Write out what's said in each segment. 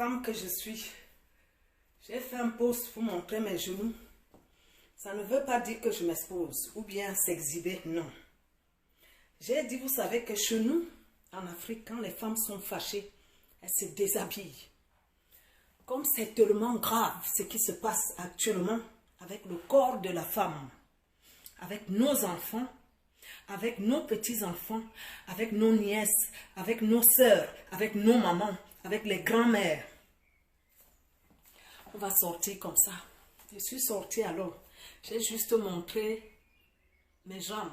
femme que je suis, j'ai fait un post pour montrer mes genoux. Ça ne veut pas dire que je m'expose ou bien s'exhiber, non. J'ai dit, vous savez que chez nous, en Afrique, quand les femmes sont fâchées, elles se déshabillent. Comme c'est tellement grave ce qui se passe actuellement avec le corps de la femme, avec nos enfants, avec nos petits-enfants, avec nos nièces, avec nos sœurs, avec nos mamans, avec les grands-mères. On va sortir comme ça. Je suis sortie alors. J'ai juste montré mes jambes.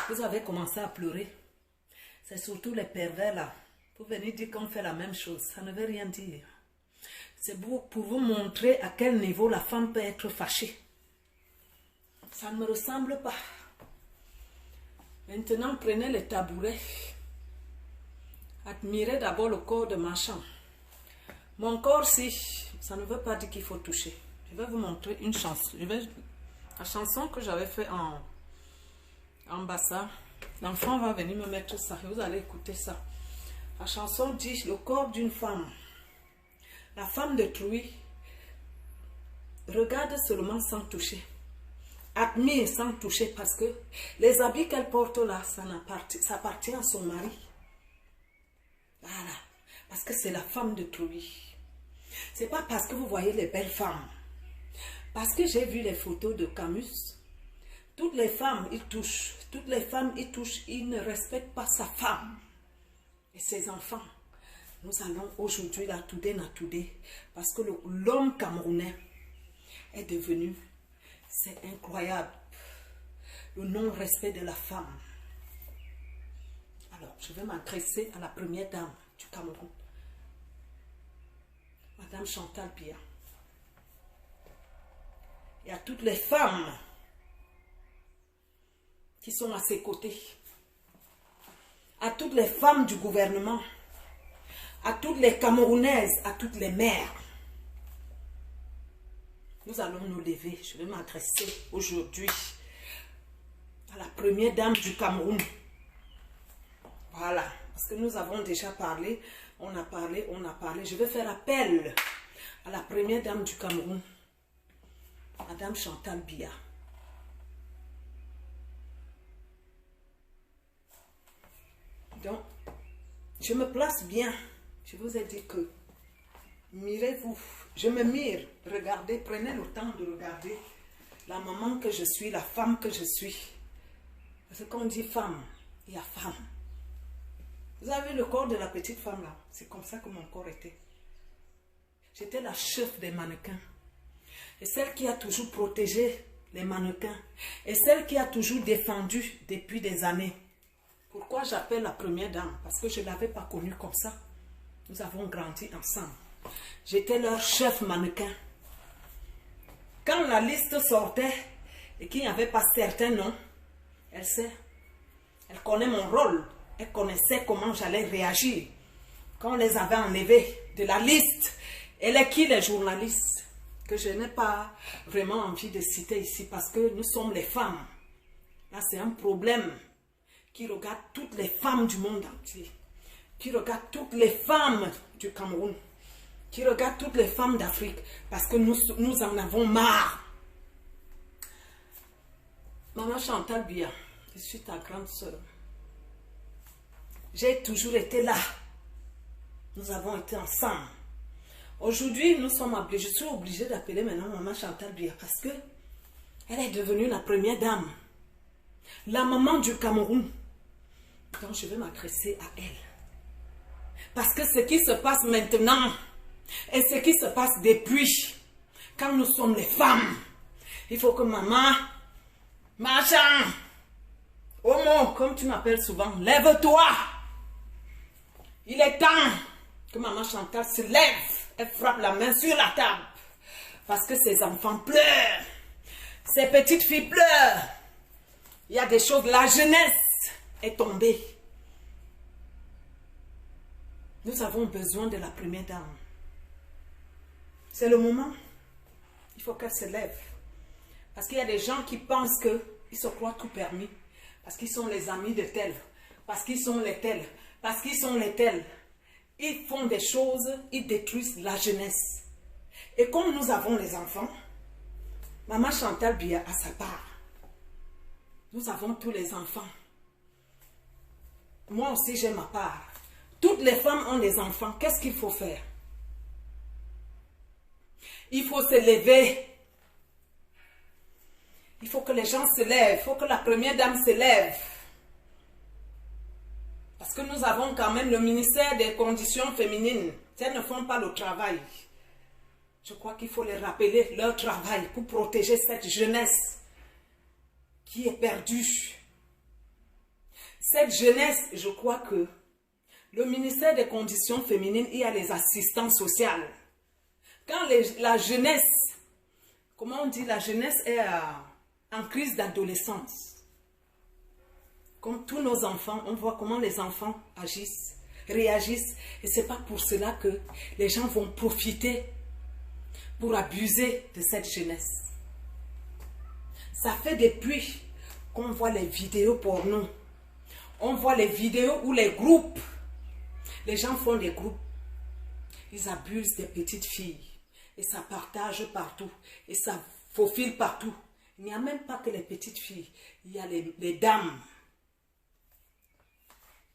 Vous avez commencé à pleurer. C'est surtout les pervers là. Pour venir dire qu'on fait la même chose. Ça ne veut rien dire. C'est pour vous montrer à quel niveau la femme peut être fâchée. Ça ne me ressemble pas. Maintenant, prenez le tabouret. Admirez d'abord le corps de ma chambre. Mon corps, si, ça ne veut pas dire qu'il faut toucher. Je vais vous montrer une chanson. La chanson que j'avais fait en Bassa. L'enfant va venir me mettre ça. Vous allez écouter ça. La chanson dit le corps d'une femme. La femme de Trouy regarde seulement sans toucher. Admire sans toucher parce que les habits qu'elle porte là, ça appartient à son mari. Voilà. Parce que c'est la femme de Trouy. C'est pas parce que vous voyez les belles femmes. Parce que j'ai vu les photos de Camus. Toutes les femmes, ils touchent. Toutes les femmes, ils touchent. Ils ne respectent pas sa femme et ses enfants. Nous allons aujourd'hui la toudé na toudé. Parce que l'homme camerounais est devenu, c'est incroyable, le non-respect de la femme. Alors, je vais m'adresser à la première dame du Cameroun. Madame Chantal Biya. Et à toutes les femmes qui sont à ses côtés. À toutes les femmes du gouvernement. À toutes les Camerounaises, à toutes les mères. Nous allons nous lever. Je vais m'adresser aujourd'hui à la première dame du Cameroun. Voilà. Parce que nous avons déjà parlé. On a parlé. Je vais faire appel à la première dame du Cameroun. Madame Chantal Biya. Donc, je me place bien. Je vous ai dit que, mirez-vous. Je me mire. Regardez, prenez le temps de regarder la maman que je suis, la femme que je suis. Parce que quand on dit femme, il y a femme. Vous avez vu le corps de la petite femme là? C'est comme ça que mon corps était. J'étais la chef des mannequins. Et celle qui a toujours protégé les mannequins. Et celle qui a toujours défendu depuis des années. Pourquoi j'appelle la première dame? Parce que je ne l'avais pas connue comme ça. Nous avons grandi ensemble. J'étais leur chef mannequin. Quand la liste sortait et qu'il n'y avait pas certains noms, elle sait. Elle connaît mon rôle. Elle connaissait comment j'allais réagir. Quand on les avait enlevés de la liste. Elle est qui les journalistes? Que je n'ai pas vraiment envie de citer ici parce que nous sommes les femmes. Là, c'est un problème qui regarde toutes les femmes du monde entier, qui regarde toutes les femmes du Cameroun, qui regarde toutes les femmes d'Afrique, parce que nous en avons marre. Maman Chantal Biya, je suis ta grande soeur. J'ai toujours été là. Nous avons été ensemble. Aujourd'hui, je suis obligée d'appeler maintenant Maman Chantal Biya parce que elle est devenue la première dame, la maman du Cameroun. Donc je vais m'adresser à elle. Parce que ce qui se passe maintenant et ce qui se passe depuis, quand nous sommes les femmes, il faut que maman, machin, Homo, comme tu m'appelles souvent, lève-toi. Il est temps que maman Chantal se lève. Elle frappe la main sur la table. Parce que ses enfants pleurent. Ses petites filles pleurent. Il y a des choses, la jeunesse est tombée. Nous avons besoin de la première dame. C'est le moment. Il faut qu'elle se lève. Parce qu'il y a des gens qui pensent qu'ils se croient tout permis. Parce qu'ils sont les amis de tel. Parce qu'ils sont les tels. Parce qu'ils sont les tels. ils font des choses, ils détruisent la jeunesse. Et comme nous avons les enfants, Maman Chantal Biya a sa part. Nous avons tous les enfants. Moi aussi, j'ai ma part. Toutes les femmes ont des enfants. Qu'est-ce qu'il faut faire? Il faut se lever. Il faut que les gens se lèvent. Il faut que la première dame se lève. Parce que nous avons quand même le ministère des conditions féminines. Elles ne font pas le travail. Je crois qu'il faut les rappeler leur travail pour protéger cette jeunesse qui est perdue. Cette jeunesse, je crois que le ministère des conditions féminines, il y a les assistants sociaux. Quand la jeunesse, comment on dit, la jeunesse est en crise d'adolescence. Comme tous nos enfants, on voit comment les enfants agissent, réagissent. Et ce n'est pas pour cela que les gens vont profiter pour abuser de cette jeunesse. Ça fait depuis qu'on voit les vidéos porno. On voit les vidéos où les groupes, les gens font des groupes. Ils abusent des petites filles. Et ça partage partout. Et ça faufile partout. Il n'y a même pas que les petites filles. Il y a les dames.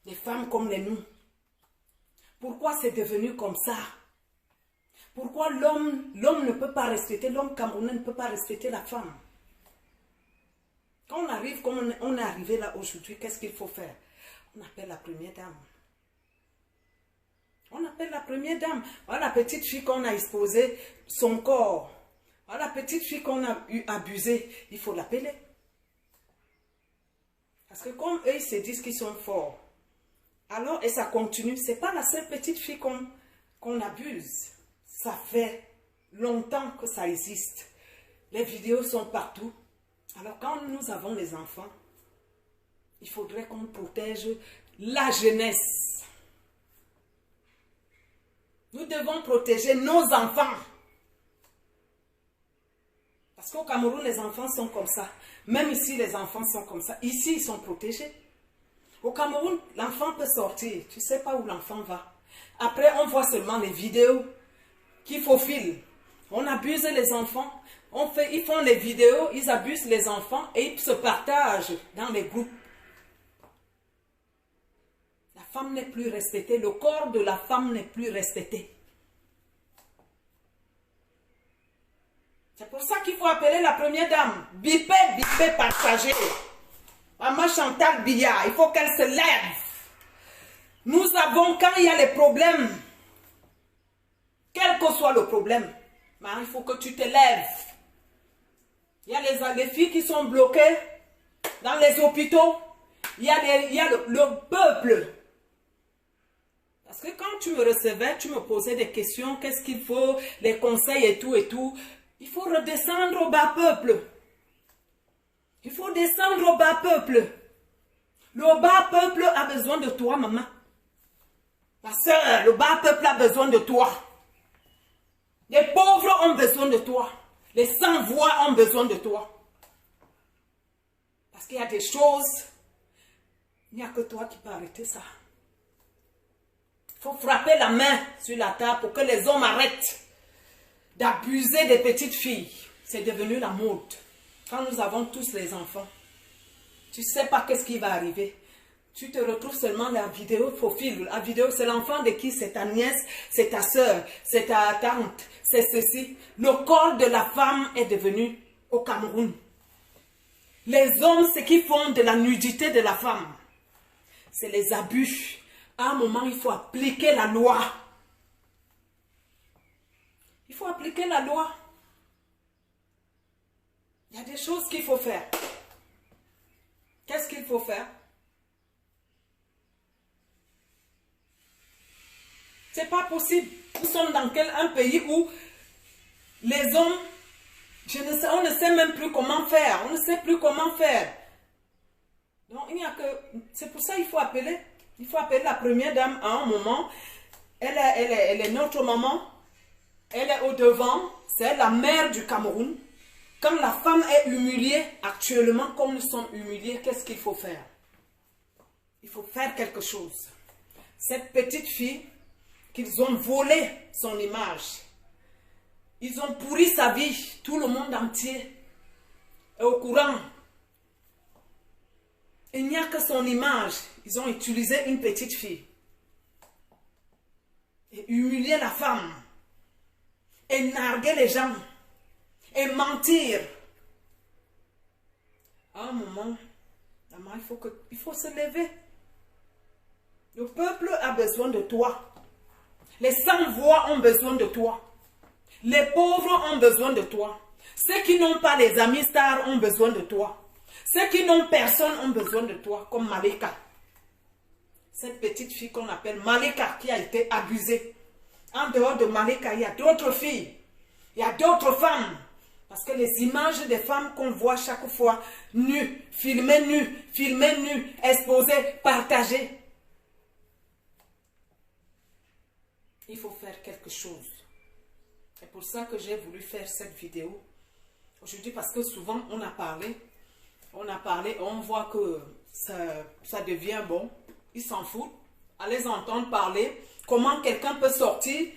Les femmes comme les nous. Pourquoi c'est devenu comme ça? Pourquoi l'homme ne peut pas respecter, l'homme camerounais ne peut pas respecter la femme? Quand on arrive, comme on est arrivé là aujourd'hui, qu'est-ce qu'il faut faire? On appelle la première dame. On appelle la première dame. Voilà la petite fille qu'on a exposée, son corps. Voilà la petite fille qu'on a abusée. Il faut l'appeler. Parce que comme eux, ils se disent qu'ils sont forts. Alors, et ça continue. Ce n'est pas la seule petite fille qu'on abuse. Ça fait longtemps que ça existe. Les vidéos sont partout. Alors, quand nous avons les enfants, il faudrait qu'on protège la jeunesse. Nous devons protéger nos enfants. Parce qu'au Cameroun, les enfants sont comme ça. Même ici, les enfants sont comme ça. Ici, ils sont protégés. Au Cameroun, l'enfant peut sortir. Tu ne sais pas où l'enfant va. Après, on voit seulement les vidéos qui faufilent. On abuse les enfants. Ils font les vidéos, ils abusent les enfants et ils se partagent dans les groupes. La femme n'est plus respectée. Le corps de la femme n'est plus respecté. C'est pour ça qu'il faut appeler la première dame. Bipé, bipé, partagé. Maman Chantal Biya, il faut qu'elle se lève. Nous avons, quand il y a les problèmes, quel que soit le problème, il faut que tu te lèves. Il y a les filles qui sont bloquées dans les hôpitaux. Il y a le peuple. Parce que quand tu me recevais, tu me posais des questions, qu'est-ce qu'il faut, les conseils et tout et tout. Il faut redescendre au bas peuple. Il faut descendre au bas peuple. Le bas peuple a besoin de toi, maman. Ma soeur, le bas peuple a besoin de toi. Les pauvres ont besoin de toi. Les sans-voix ont besoin de toi. Parce qu'il y a des choses, il n'y a que toi qui peux arrêter ça. Il faut frapper la main sur la table pour que les hommes arrêtent d'abuser des petites filles. C'est devenu la mode. Quand nous avons tous les enfants, tu ne sais pas qu'est-ce qui va arriver. Tu te retrouves seulement la vidéo faufile. La vidéo, c'est l'enfant de qui? C'est ta nièce, c'est ta soeur, c'est ta tante, c'est ceci. Le corps de la femme est devenu au Cameroun. Les hommes, ce qu'ils font de la nudité de la femme, c'est les abus. À un moment, il faut appliquer la loi. Il faut appliquer la loi. Il y a des choses qu'il faut faire. Qu'est-ce qu'il faut faire? C'est pas possible. Nous sommes dans un pays où les hommes, on ne sait même plus comment faire. On ne sait plus comment faire. Donc, il n'y a que... C'est pour ça qu'il faut appeler. Il faut appeler la première dame à un moment. Elle est notre maman. Elle est au devant. C'est la mère du Cameroun. Quand la femme est humiliée, actuellement, comme nous sommes humiliés, qu'est-ce qu'il faut faire? Il faut faire quelque chose. Cette petite fille, qu'ils ont volé son image. Ils ont pourri sa vie. Tout le monde entier est au courant. Il n'y a que son image. Ils ont utilisé une petite fille. Et humilier la femme. Et narguer les gens. Et mentir. À un moment, il faut se lever. Le peuple a besoin de toi. Les sans-voix ont besoin de toi. Les pauvres ont besoin de toi. Ceux qui n'ont pas les amis stars ont besoin de toi. Ceux qui n'ont personne ont besoin de toi, comme Malika. Cette petite fille qu'on appelle Malika qui a été abusée. En dehors de Malika, il y a d'autres filles. Il y a d'autres femmes. Parce que les images des femmes qu'on voit chaque fois, nues, filmées, exposées, partagées. Il faut faire quelque chose. C'est pour ça que j'ai voulu faire cette vidéo aujourd'hui, parce que souvent on a parlé, on voit que ça devient bon. Ils s'en foutent à les entendre parler. Comment quelqu'un peut sortir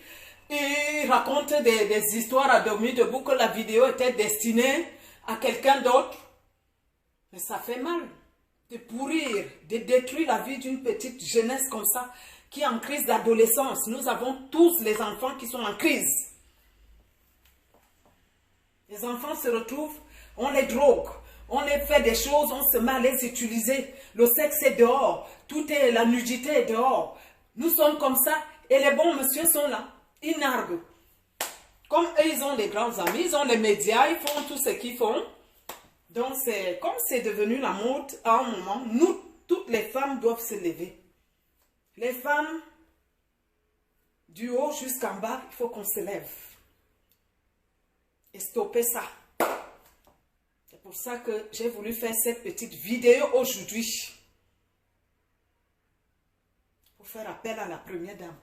et raconter des histoires à demi debout que la vidéo était destinée à quelqu'un d'autre. Mais ça fait mal de pourrir, de détruire la vie d'une petite jeunesse comme ça, qui est en crise d'adolescence. Nous avons tous les enfants qui sont en crise. Les enfants se retrouvent, on les drogue, on les fait des choses, on se met à les utiliser. Le sexe est dehors, la nudité est dehors. Nous sommes comme ça et les bons messieurs sont là. Ils narguent. Comme eux, ils ont des grands amis, ils ont les médias, ils font tout ce qu'ils font. Donc, comme c'est devenu la mode à un moment, nous, toutes les femmes doivent se lever. Les femmes, du haut jusqu'en bas, il faut qu'on se lève. Et stopper ça. C'est pour ça que j'ai voulu faire cette petite vidéo aujourd'hui. Pour faire appel à la première dame.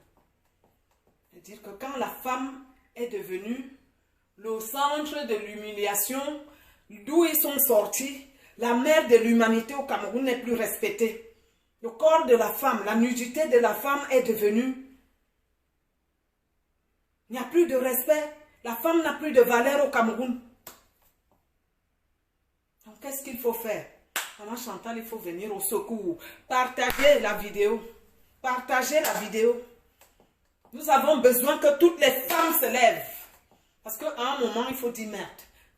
C'est-à-dire que quand la femme est devenue le centre de l'humiliation, d'où ils sont sortis, la mère de l'humanité au Cameroun n'est plus respectée. Le corps de la femme, la nudité de la femme est devenue. Il n'y a plus de respect. La femme n'a plus de valeur au Cameroun. Donc, qu'est-ce qu'il faut faire? Maman Chantal, il faut venir au secours. Partagez la vidéo. Partagez la vidéo. Nous avons besoin que toutes les femmes se lèvent. Parce qu'à un moment, il faut dire merde.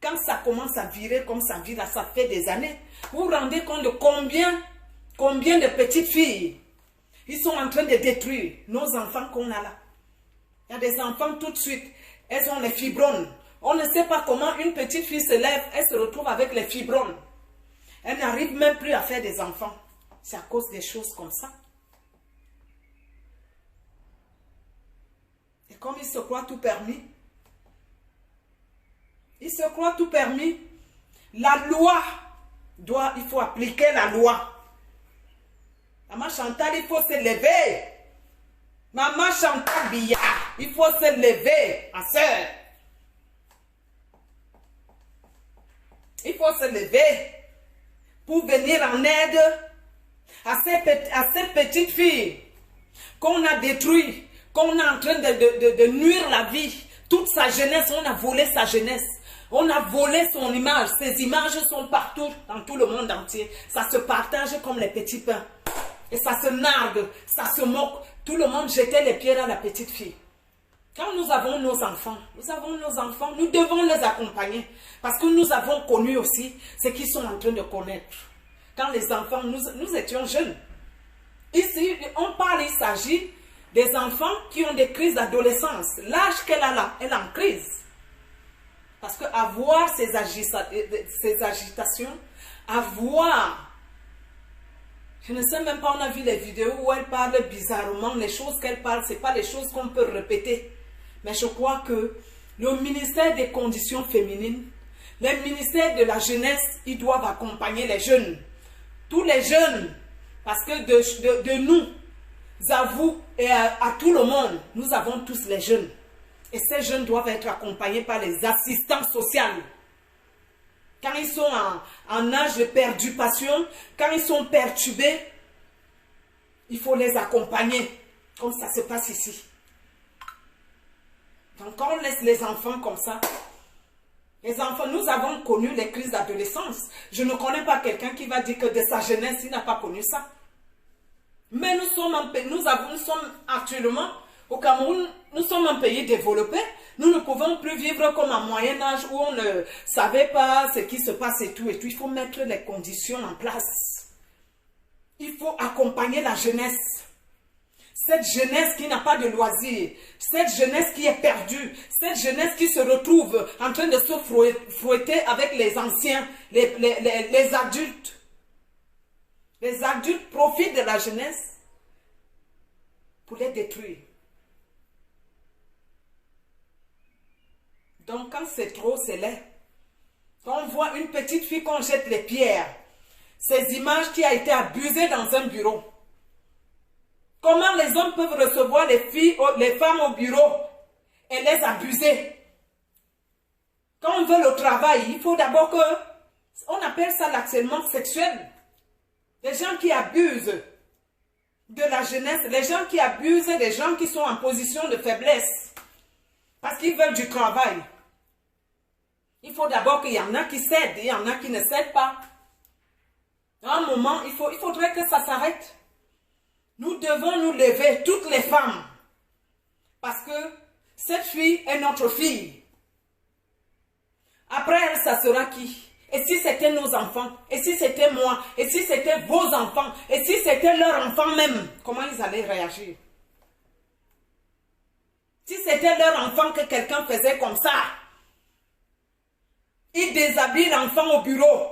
Quand ça commence à virer comme ça vire, ça fait des années. Vous vous rendez compte de combien de petites filles ils sont en train de détruire nos enfants qu'on a là. Il y a des enfants tout de suite. Elles ont les fibromes. On ne sait pas comment une petite fille se lève, elle se retrouve avec les fibromes. Elle n'arrive même plus à faire des enfants. C'est à cause des choses comme ça. Et comme ils se croient tout permis, il la loi il faut appliquer la loi. Maman Chantal, il faut se lever. Maman Chantal Biya, il faut se lever, ma soeur. Il faut se lever pour venir en aide à ces petites filles qu'on a détruites, qu'on est en train de nuire la vie. Toute sa jeunesse, on a volé sa jeunesse. On a volé son image. Ces images sont partout, dans tout le monde entier. Ça se partage comme les petits pains. Et ça se nargue, ça se moque. Tout le monde jetait les pierres à la petite fille. Quand nous avons nos enfants, nous devons les accompagner. Parce que nous avons connu aussi ce qu'ils sont en train de connaître. Quand les enfants, nous étions jeunes. Ici, il s'agit des enfants qui ont des crises d'adolescence. L'âge qu'elle a là, elle est en crise. Parce qu'avoir ces agitations, je ne sais même pas, on a vu les vidéos où elle parle bizarrement. Les choses qu'elle parle, ce n'est pas les choses qu'on peut répéter. Mais je crois que le ministère des conditions féminines, le ministère de la jeunesse, ils doivent accompagner les jeunes. Tous les jeunes, parce que de nous, à vous et à tout le monde, nous avons tous les jeunes. Et ces jeunes doivent être accompagnés par les assistants sociaux. Quand ils sont en âge de perturbation, quand ils sont perturbés, il faut les accompagner, comme ça se passe ici. Donc quand on laisse les enfants comme ça, les enfants, nous avons connu les crises d'adolescence. Je ne connais pas quelqu'un qui va dire que de sa jeunesse, il n'a pas connu ça. Mais nous sommes actuellement, au Cameroun, nous sommes un pays développé. Nous ne pouvons plus vivre comme à Moyen Âge où on ne savait pas ce qui se passe et tout et tout. Il faut mettre les conditions en place. Il faut accompagner la jeunesse. Cette jeunesse qui n'a pas de loisirs, cette jeunesse qui est perdue, cette jeunesse qui se retrouve en train de se fouetter avec les anciens, les adultes. Les adultes profitent de la jeunesse pour les détruire. Donc quand c'est trop, c'est laid. Quand on voit une petite fille qu'on jette les pierres, ces images qui a été abusée dans un bureau. Comment les hommes peuvent recevoir les femmes au bureau et les abuser? Quand on veut le travail, il faut d'abord que... On appelle ça l'harcèlement sexuel. Les gens qui abusent de la jeunesse, les gens qui abusent des gens qui sont en position de faiblesse. Parce qu'ils veulent du travail. Il faut d'abord qu'il y en a qui cèdent, il y en a qui ne cèdent pas. À un moment, il faudrait que ça s'arrête. Nous devons nous lever, toutes les femmes. Parce que cette fille est notre fille. Après elle, ça sera qui? Et si c'était nos enfants? Et si c'était moi? Et si c'était vos enfants? Et si c'était leurs enfants même? Comment ils allaient réagir? Si c'était leur enfant que quelqu'un faisait comme ça, ils déshabillent l'enfant au bureau.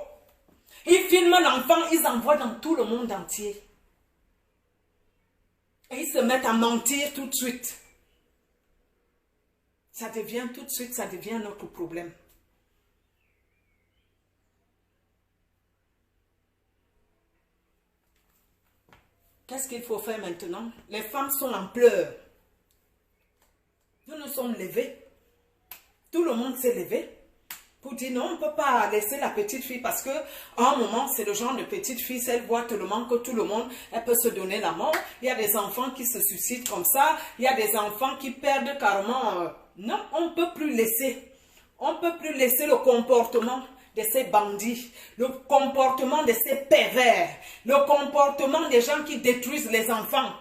Ils filment l'enfant, ils envoient dans tout le monde entier. Et ils se mettent à mentir tout de suite. Ça devient tout de suite, ça devient notre problème. Qu'est-ce qu'il faut faire maintenant? Les femmes sont en pleurs. Nous nous sommes levés. Tout le monde s'est levé. Pour dire non, on ne peut pas laisser la petite fille parce que à un moment, c'est le genre de petite fille, si elle voit tellement que tout le monde, elle peut se donner la mort. Il y a des enfants qui se suicident comme ça. Il y a des enfants qui perdent carrément. Non, on ne peut plus laisser. On ne peut plus laisser le comportement de ces bandits, le comportement de ces pervers, le comportement des gens qui détruisent les enfants.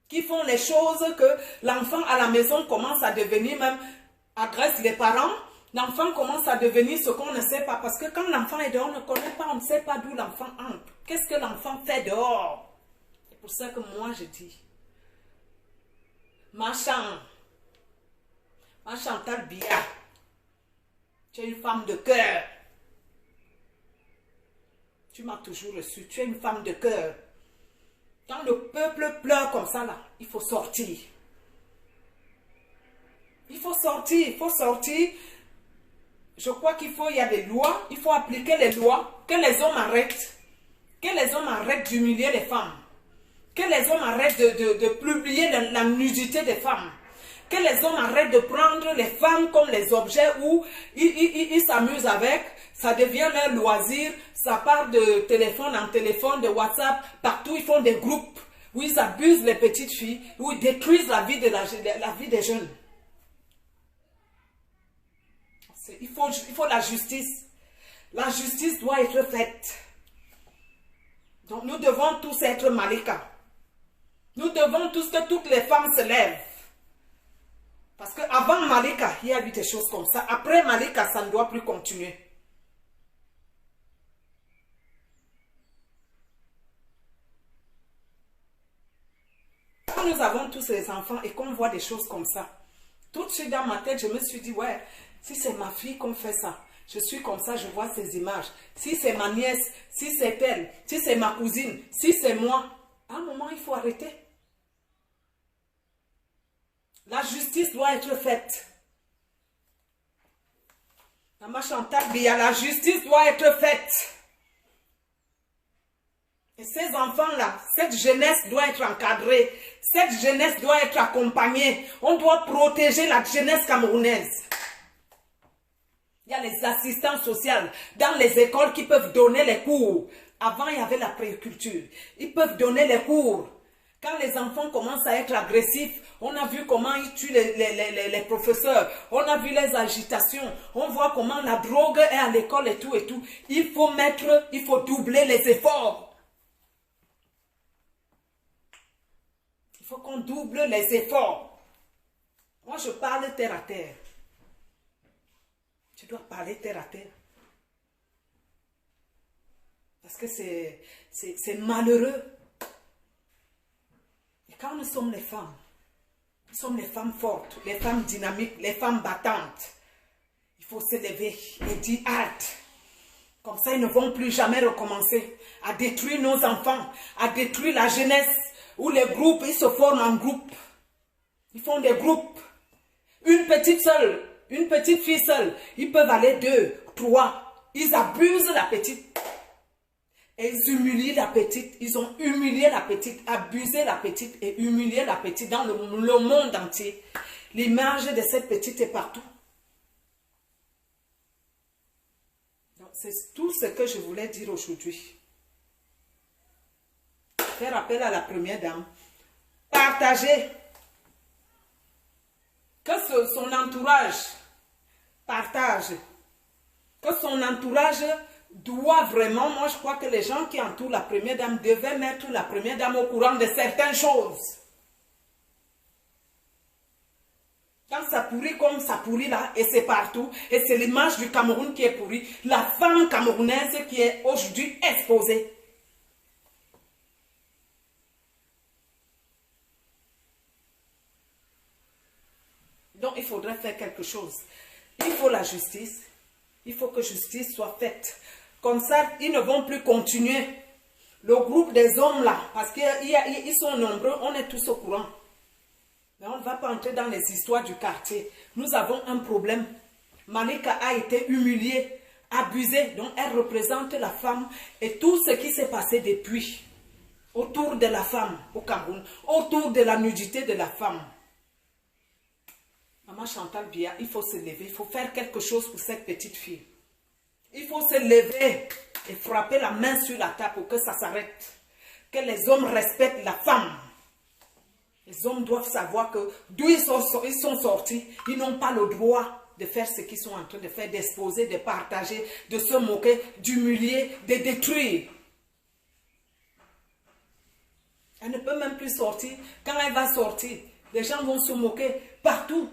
Qui font les choses que l'enfant à la maison commence à devenir même, agresse les parents, l'enfant commence à devenir ce qu'on ne sait pas. Parce que quand l'enfant est dehors, on ne connaît pas, on ne sait pas d'où l'enfant entre. Qu'est-ce que l'enfant fait dehors? C'est pour ça que moi je dis, ma Chantal Biya, tu es une femme de cœur. Tu m'as toujours reçu, tu es une femme de cœur. Quand le peuple pleure comme ça, là, il faut sortir. Il faut sortir, il faut sortir. Je crois il y a des lois, il faut appliquer les lois, que les hommes arrêtent. Que les hommes arrêtent d'humilier les femmes. Que les hommes arrêtent de publier la nudité des femmes. Que les hommes arrêtent de prendre les femmes comme les objets où ils s'amusent avec. Ça devient leur loisir. Ça part de téléphone en téléphone, de WhatsApp. Partout, ils font des groupes où ils abusent les petites filles, où ils détruisent la vie, la vie des jeunes. Il faut la justice. La justice doit être faite. Donc nous devons tous être Malika. Nous devons tous que toutes les femmes se lèvent. Parce qu'avant Malika, il y a eu des choses comme ça. Après Malika, ça ne doit plus continuer. Quand nous avons tous ces enfants et qu'on voit des choses comme ça, tout de suite dans ma tête, je me suis dit, ouais, si c'est ma fille qu'on fait ça, je suis comme ça, je vois ces images. Si c'est ma nièce, si c'est elle, si c'est ma cousine, si c'est moi, à un moment, il faut arrêter. La justice doit être faite. Maman Chantal Biya, la justice doit être faite. Et ces enfants-là, cette jeunesse doit être encadrée. Cette jeunesse doit être accompagnée. On doit protéger la jeunesse camerounaise. Il y a les assistants sociaux dans les écoles qui peuvent donner les cours. Avant, il y avait la préculture. Ils peuvent donner les cours. Quand les enfants commencent à être agressifs, on a vu comment ils tuent les professeurs, on a vu les agitations, on voit comment la drogue est à l'école et tout et tout. Il faut doubler les efforts. Il faut qu'on double les efforts. Moi, je parle terre à terre. Tu dois parler terre à terre. Parce que c'est malheureux. Et quand nous sommes les femmes fortes, les femmes dynamiques, les femmes battantes, il faut se lever et dire halte. Comme ça, ils ne vont plus jamais recommencer à détruire nos enfants, à détruire la jeunesse, où les groupes, ils se forment en groupe. Ils font des groupes. Une petite fille seule, ils peuvent aller 2, 3. Ils abusent la petite. Et ils humilient la petite. Ils ont humilié la petite, abusé la petite et humilié la petite dans le monde entier. L'image de cette petite est partout. Donc c'est tout ce que je voulais dire aujourd'hui. Faire appel à la première dame. Partager. Que son entourage partage. Que son entourage doit vraiment, moi je crois que les gens qui entourent la première dame devaient mettre la première dame au courant de certaines choses. Quand ça pourrit comme ça pourrit là, et c'est partout, et c'est l'image du Cameroun qui est pourrie, la femme camerounaise qui est aujourd'hui exposée. Donc il faudrait faire quelque chose. Il faut la justice. Il faut que justice soit faite. Comme ça, ils ne vont plus continuer. Le groupe des hommes là, parce qu'ils sont nombreux, on est tous au courant. Mais on ne va pas entrer dans les histoires du quartier. Nous avons un problème. Malika a été humiliée, abusée. Donc elle représente la femme et tout ce qui s'est passé depuis. Autour de la femme au Cameroun. Autour de la nudité de la femme. Maman Chantal Biya, il faut se lever, il faut faire quelque chose pour cette petite fille. Il faut se lever et frapper la main sur la table pour que ça s'arrête. Que les hommes respectent la femme. Les hommes doivent savoir que d'où ils sont sortis, ils n'ont pas le droit de faire ce qu'ils sont en train de faire, d'exposer, de partager, de se moquer, d'humilier, de détruire. Elle ne peut même plus sortir. Quand elle va sortir, les gens vont se moquer partout.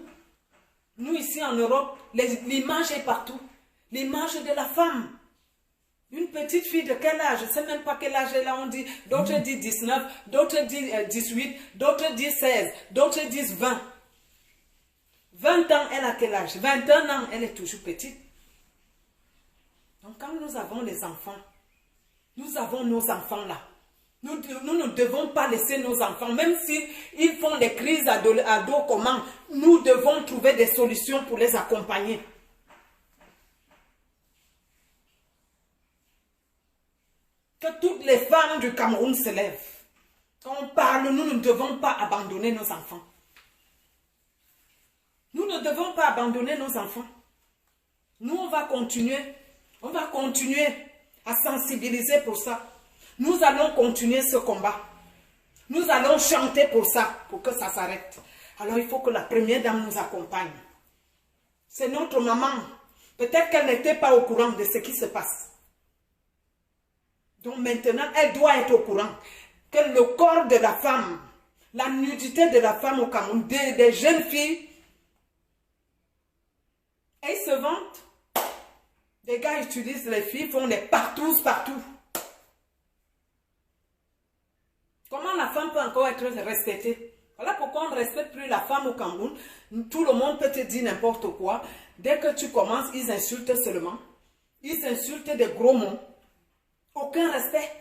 Nous, ici en Europe, l'image est partout. L'image de la femme. Une petite fille de quel âge? Je ne sais même pas quel âge elle a. On dit, d'autres disent 19, d'autres disent 18, d'autres disent 16, d'autres disent 20. 20 ans, elle a quel âge? 21 ans, elle est toujours petite. Donc quand nous avons les enfants, nous avons nos enfants là. Nous ne devons pas laisser nos enfants, même s'ils font des crises à dos comment, nous devons trouver des solutions pour les accompagner. Que toutes les femmes du Cameroun se lèvent. Quand on parle, nous ne devons pas abandonner nos enfants. Nous ne devons pas abandonner nos enfants. Nous, on va continuer à sensibiliser pour ça. Nous allons continuer ce combat. Nous allons chanter pour ça, pour que ça s'arrête. Alors il faut que la première dame nous accompagne. C'est notre maman. Peut-être qu'elle n'était pas au courant de ce qui se passe. Donc maintenant, elle doit être au courant que le corps de la femme, la nudité de la femme au Cameroun, des jeunes filles, elles se vantent. Les gars utilisent les filles, font des partous partout. Comment la femme peut encore être respectée? Voilà pourquoi on ne respecte plus la femme au Cameroun. Tout le monde peut te dire n'importe quoi. Dès que tu commences, ils insultent seulement. Ils insultent des gros mots. Aucun respect.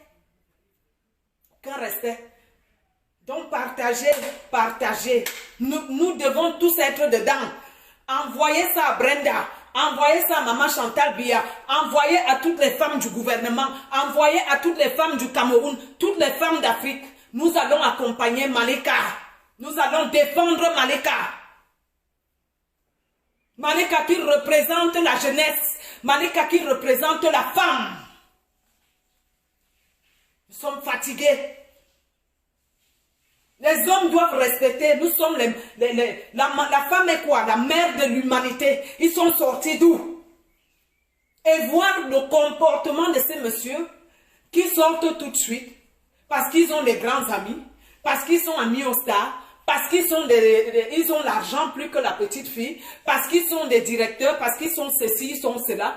Aucun respect. Donc partagez. Nous devons tous être dedans. Envoyez ça à Brenda. Envoyez ça à Maman Chantal Biya. Envoyez à toutes les femmes du gouvernement. Envoyez à toutes les femmes du Cameroun. Toutes les femmes d'Afrique. Nous allons accompagner Malika. Nous allons défendre Malika. Malika qui représente la jeunesse. Malika qui représente la femme. Nous sommes fatigués. Les hommes doivent respecter. Nous sommes la femme est quoi? La mère de l'humanité. Ils sont sortis d'où? Et voir le comportement de ces messieurs qui sortent tout de suite parce qu'ils ont des grands amis, parce qu'ils sont amis aux stars, parce qu'ils sont ils ont l'argent plus que la petite fille, parce qu'ils sont des directeurs, parce qu'ils sont ceci, ils sont cela.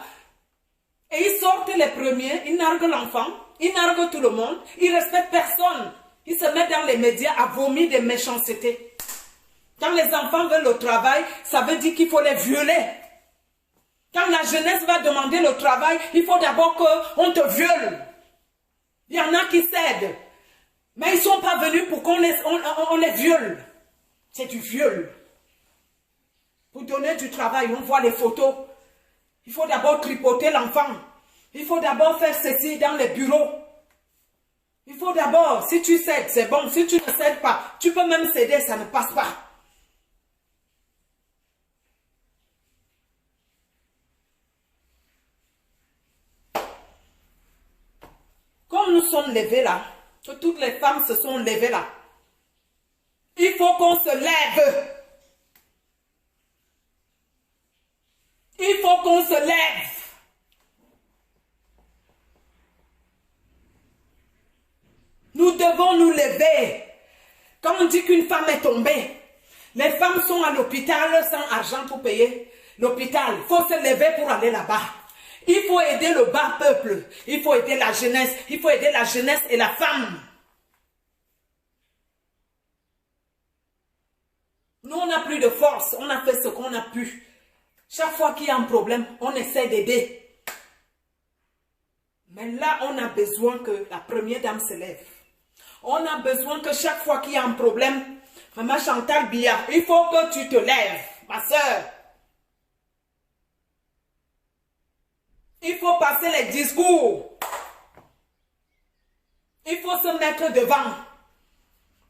Et ils sortent les premiers, ils narguent l'enfant, ils narguent tout le monde, ils ne respectent personne. Ils se mettent dans les médias à vomir des méchancetés. Quand les enfants veulent le travail, ça veut dire qu'il faut les violer. Quand la jeunesse va demander le travail, il faut d'abord qu'on te viole. Il y en a qui cèdent. Mais ils ne sont pas venus pour qu'on les viole. C'est du viol. Pour donner du travail, on voit les photos. Il faut d'abord tripoter l'enfant. Il faut d'abord faire ceci dans les bureaux. Il faut d'abord, si tu cèdes, c'est bon. Si tu ne cèdes pas, tu peux même céder, ça ne passe pas. Comme nous sommes levés là, que toutes les femmes se sont levées là, il faut qu'on se lève. Il faut qu'on se lève. Nous devons nous lever. Quand on dit qu'une femme est tombée, les femmes sont à l'hôpital sans argent pour payer l'hôpital. Il faut se lever pour aller là-bas. Il faut aider le bas peuple. Il faut aider la jeunesse. Il faut aider la jeunesse et la femme. Nous, on n'a plus de force. On a fait ce qu'on a pu. Chaque fois qu'il y a un problème, on essaie d'aider. Mais là, on a besoin que la première dame se lève. On a besoin que chaque fois qu'il y a un problème, Maman Chantal Biya, il faut que tu te lèves, ma soeur. Il faut passer les discours. Il faut se mettre devant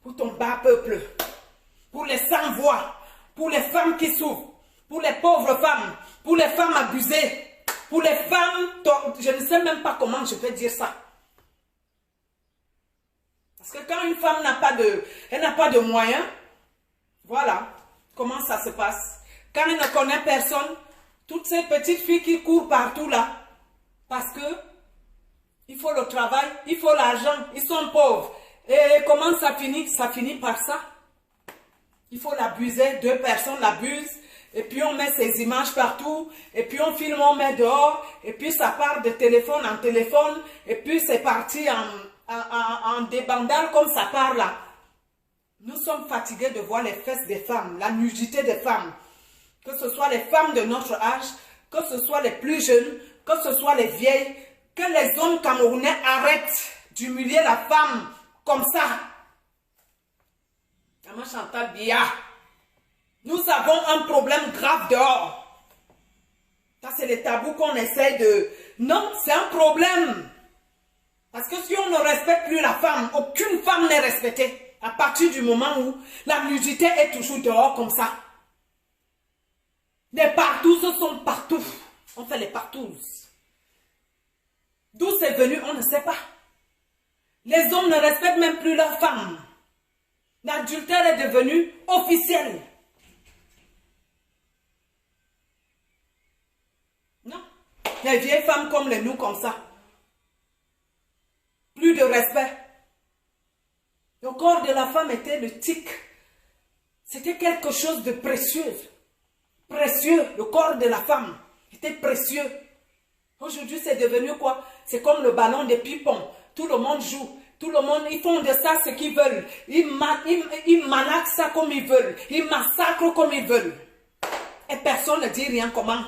pour ton bas peuple, pour les sans-voix, pour les femmes qui souffrent, pour les pauvres femmes, pour les femmes abusées, pour les femmes, je ne sais même pas comment je peux dire ça. Parce que quand une femme n'a pas de moyens, voilà comment ça se passe. Quand elle ne connaît personne, toutes ces petites filles qui courent partout là, parce que il faut le travail, il faut l'argent, ils sont pauvres. Et comment ça finit? Ça finit par ça. Il faut l'abuser, deux personnes l'abusent, et puis on met ces images partout, et puis on filme, on met dehors, et puis ça part de téléphone en téléphone, et puis c'est parti en débandale comme ça part là. Nous sommes fatigués de voir les fesses des femmes, la nudité des femmes. Que ce soit les femmes de notre âge, que ce soit les plus jeunes, que ce soit les vieilles, que les hommes camerounais arrêtent d'humilier la femme comme ça. Maman Chantal Biya, nous avons un problème grave dehors. Ça, c'est les tabous qu'on essaie de... Non, c'est un problème. Parce que si on ne respecte plus la femme, aucune femme n'est respectée. À partir du moment où la nudité est toujours dehors comme ça. Les partouzes sont partout. On fait les partouzes. D'où c'est venu, on ne sait pas. Les hommes ne respectent même plus leurs femmes. L'adultère est devenu officiel. Non. Les vieilles femmes comme les nous, comme ça. Plus de respect. Le corps de la femme était le tic. C'était quelque chose de précieux. Précieux. Le corps de la femme était précieux. Aujourd'hui, c'est devenu quoi? C'est comme le ballon de ping-pong. Tout le monde joue. Tout le monde, ils font de ça ce qu'ils veulent. Ils malaxent ça comme ils veulent. Ils massacrent comme ils veulent. Et personne ne dit rien comment.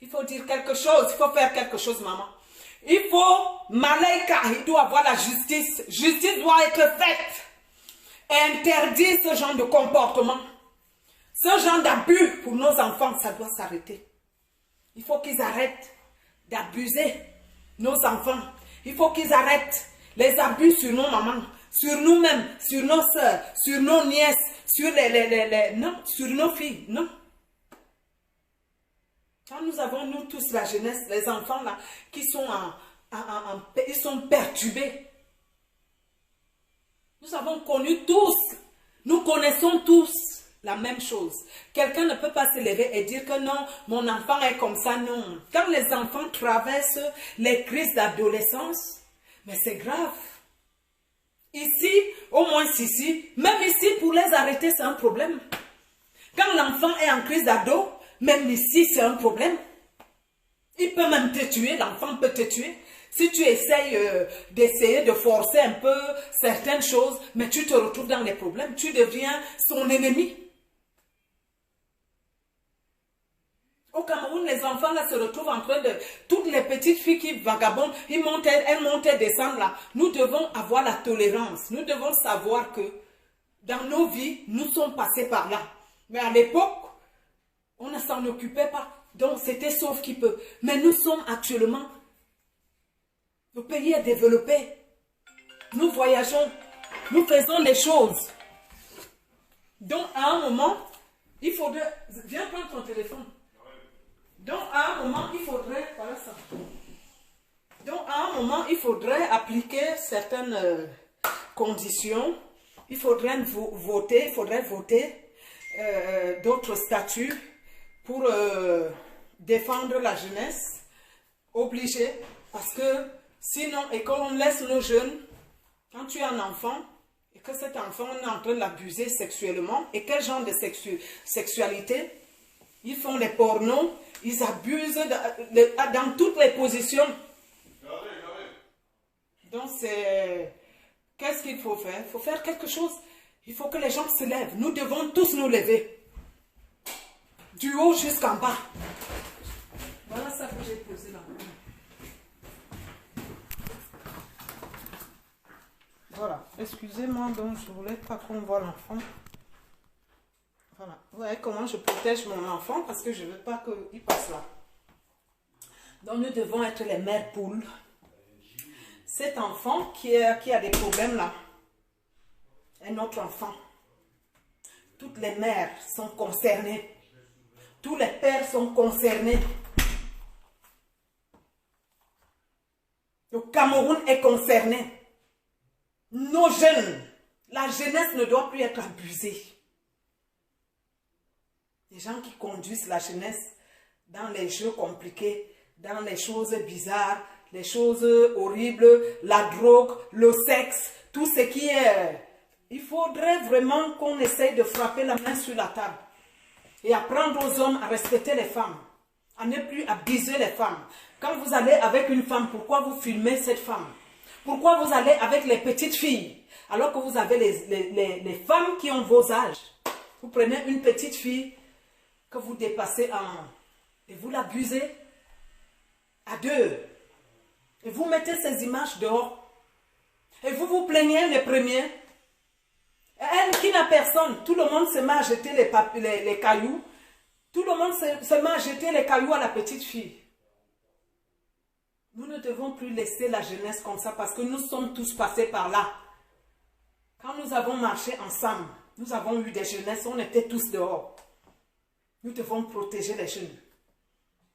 Il faut dire quelque chose. Il faut faire quelque chose, maman. Il faut, Malaika, il doit avoir la justice. Justice doit être faite. Interdire ce genre de comportement. Ce genre d'abus pour nos enfants, ça doit s'arrêter. Il faut qu'ils arrêtent d'abuser nos enfants. Il faut qu'ils arrêtent les abus sur nos mamans, sur nous-mêmes, sur nos soeurs, sur nos nièces, sur non, sur nos filles, non. Quand nous avons, nous tous, la jeunesse, les enfants là, qui sont ils sont perturbés. Nous avons connu tous, nous connaissons tous la même chose. Quelqu'un ne peut pas se lever et dire que non, mon enfant est comme ça, non. Quand les enfants traversent les crises d'adolescence, mais c'est grave. Ici, au moins ici, même ici, pour les arrêter, c'est un problème. Quand l'enfant est en crise d'ado, même ici, c'est un problème. Il peut même te tuer, l'enfant peut te tuer. Si tu essayes d'essayer de forcer un peu certaines choses, mais tu te retrouves dans les problèmes, tu deviens son ennemi. Au Cameroun, les enfants là se retrouvent en train de... Toutes les petites filles qui vagabondent, elles montent et descendent là. Nous devons avoir la tolérance. Nous devons savoir que dans nos vies, nous sommes passés par là. Mais à l'époque, on ne s'en occupait pas. Donc c'était sauf qui peut. Mais nous sommes actuellement... Le pays est développé. Nous voyageons. Nous faisons des choses. Donc à un moment, il faudrait... Viens prendre ton téléphone. Donc, à un moment, il faudrait... Voilà ça. Donc, à un moment, il faudrait appliquer certaines conditions. Il faudrait voter, d'autres statuts pour défendre la jeunesse. Obligé. Parce que sinon, et quand on laisse nos jeunes, quand tu es un enfant, et que cet enfant est en train de l'abuser sexuellement, et quel genre de sexualité? Ils font les pornos, ils abusent dans toutes les positions. Donc c'est... Qu'est-ce qu'il faut faire? Il faut faire quelque chose. Il faut que les gens se lèvent. Nous devons tous nous lever. Du haut jusqu'en bas. Voilà ça que j'ai posé là. Voilà. Excusez-moi, donc je ne voulais pas qu'on voit l'enfant. Voilà. Vous voyez comment je protège mon enfant parce que je ne veux pas qu'il passe là. Donc nous devons être les mères poules. Cet enfant qui a des problèmes là est notre enfant. Toutes les mères sont concernées. Tous les pères sont concernés. Le Cameroun est concerné. Nos jeunes, la jeunesse ne doit plus être abusée. Les gens qui conduisent la jeunesse dans les jeux compliqués, dans les choses bizarres, les choses horribles, la drogue, le sexe, tout ce qui est... Il faudrait vraiment qu'on essaye de frapper la main sur la table et apprendre aux hommes à respecter les femmes, à ne plus abuser les femmes. Quand vous allez avec une femme, pourquoi vous filmez cette femme? Pourquoi vous allez avec les petites filles alors que vous avez les femmes qui ont vos âges? Vous prenez une petite fille que vous dépassez et vous l'abusez à deux. Et vous mettez ces images dehors. Et vous vous plaignez les premiers. Et elle qui n'a personne, tout le monde se met à jeter les cailloux. Tout le monde se met à jeter les cailloux à la petite fille. Nous ne devons plus laisser la jeunesse comme ça parce que nous sommes tous passés par là. Quand nous avons marché ensemble, nous avons eu des jeunesses, on était tous dehors. Nous devons protéger les jeunes.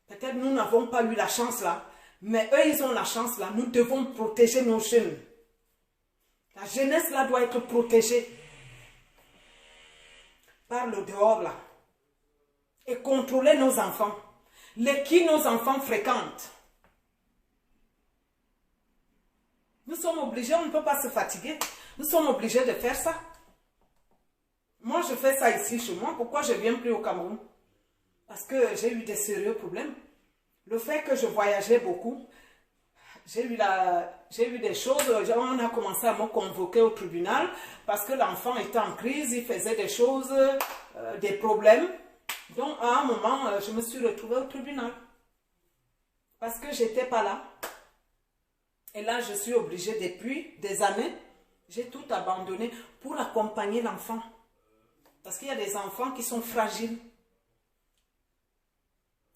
Peut-être nous n'avons pas eu la chance là, mais eux ils ont la chance là. Nous devons protéger nos jeunes. La jeunesse là doit être protégée par le dehors là. Et contrôler nos enfants. Qui nos enfants fréquentent. Nous sommes obligés, on ne peut pas se fatiguer. Nous sommes obligés de faire ça. Moi, je fais ça ici chez moi. Pourquoi je ne viens plus au Cameroun? Parce que j'ai eu des sérieux problèmes. Le fait que je voyageais beaucoup, j'ai eu des choses. On a commencé à me convoquer au tribunal parce que l'enfant était en crise, il faisait des choses, des problèmes. Donc, à un moment, je me suis retrouvée au tribunal. Parce que je n'étais pas là. Et là, je suis obligée depuis des années, j'ai tout abandonné pour accompagner l'enfant. Parce qu'il y a des enfants qui sont fragiles.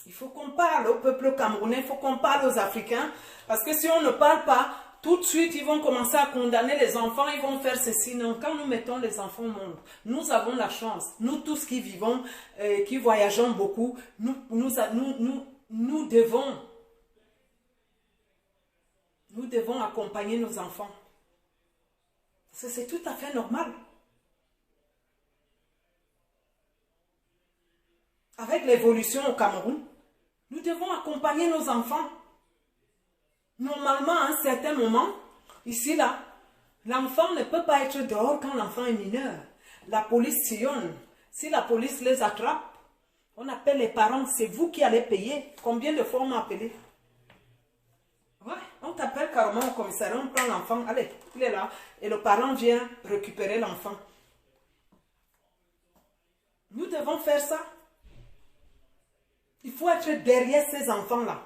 Il faut qu'on parle au peuple camerounais, il faut qu'on parle aux Africains. Parce que si on ne parle pas, tout de suite, ils vont commencer à condamner les enfants, ils vont faire ceci. Non, quand nous mettons les enfants au monde, nous avons la chance. Nous tous qui vivons, qui voyageons beaucoup, nous devons accompagner nos enfants. C'est tout à fait normal. Avec l'évolution au Cameroun, nous devons accompagner nos enfants. Normalement, à un certain moment, ici, là, l'enfant ne peut pas être dehors quand l'enfant est mineur. La police sillonne. Si la police les attrape, on appelle les parents. C'est vous qui allez payer. Combien de fois on m'a appelé? Ouais, on t'appelle carrément au commissariat, on prend l'enfant. Allez, il est là. Et le parent vient récupérer l'enfant. Nous devons faire ça. Il faut être derrière ces enfants-là.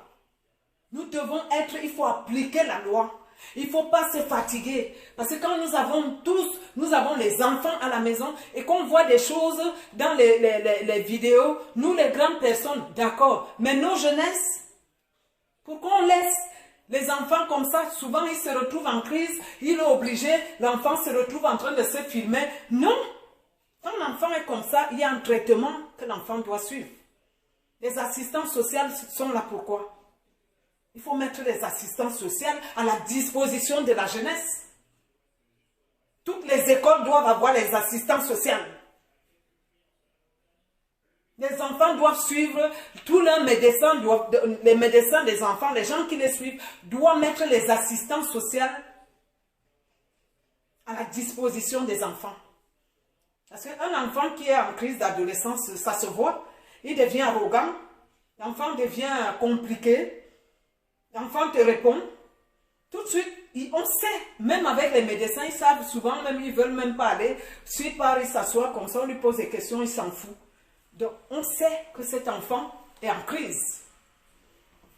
Nous devons être, il faut appliquer la loi. Il ne faut pas se fatiguer. Parce que quand nous avons tous, nous avons les enfants à la maison et qu'on voit des choses dans les vidéos, nous les grandes personnes, d'accord. Mais nos jeunesses, pourquoi on laisse les enfants comme ça? Souvent ils se retrouvent en crise, il est obligé, l'enfant se retrouve en train de se filmer. Non. Quand l'enfant est comme ça, il y a un traitement que l'enfant doit suivre. Les assistants sociaux sont là pourquoi? Il faut mettre les assistants sociaux à la disposition de la jeunesse. Toutes les écoles doivent avoir les assistants sociaux. Les enfants doivent suivre, tous leurs médecins, les médecins des enfants, les gens qui les suivent, doivent mettre les assistants sociaux à la disposition des enfants. Parce qu'un enfant qui est en crise d'adolescence, ça se voit, il devient arrogant, l'enfant devient compliqué, l'enfant te répond, tout de suite, on sait, même avec les médecins, ils savent souvent, même ils ne veulent même pas aller, s'il part, il s'assoit comme ça, on lui pose des questions, il s'en fout. Donc, on sait que cet enfant est en crise.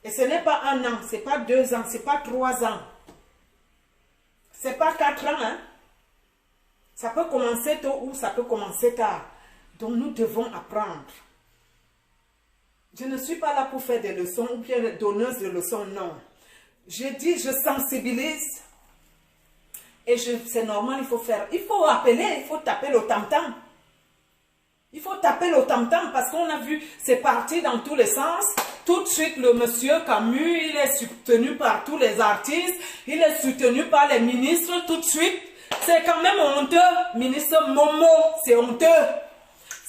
Et ce n'est pas 1 an, ce n'est pas 2 ans, ce n'est pas 3 ans. Ce n'est pas 4 ans, hein. Ça peut commencer tôt ou ça peut commencer tard. Donc, nous devons apprendre. Je ne suis pas là pour faire des leçons ou bien donneuse de leçons, non. Je dis, je sensibilise. Et c'est normal, il faut faire. Il faut appeler, il faut taper le tam-tam. Il faut taper le tam-tam parce qu'on a vu, c'est parti dans tous les sens. Tout de suite, le monsieur Camus, il est soutenu par tous les artistes, il est soutenu par les ministres tout de suite. C'est quand même honteux, ministre Momo, c'est honteux.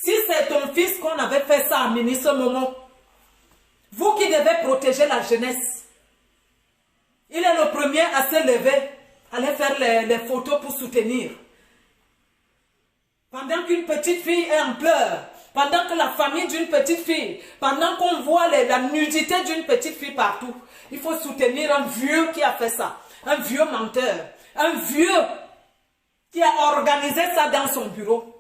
Si c'est ton fils qu'on avait fait ça, ministre Momo, vous qui devez protéger la jeunesse, il est le premier à se lever, aller faire les photos pour soutenir. Pendant qu'une petite fille est en pleurs, pendant que la famille d'une petite fille, pendant qu'on voit la nudité d'une petite fille partout, il faut soutenir un vieux qui a fait ça, un vieux menteur, un vieux qui a organisé ça dans son bureau.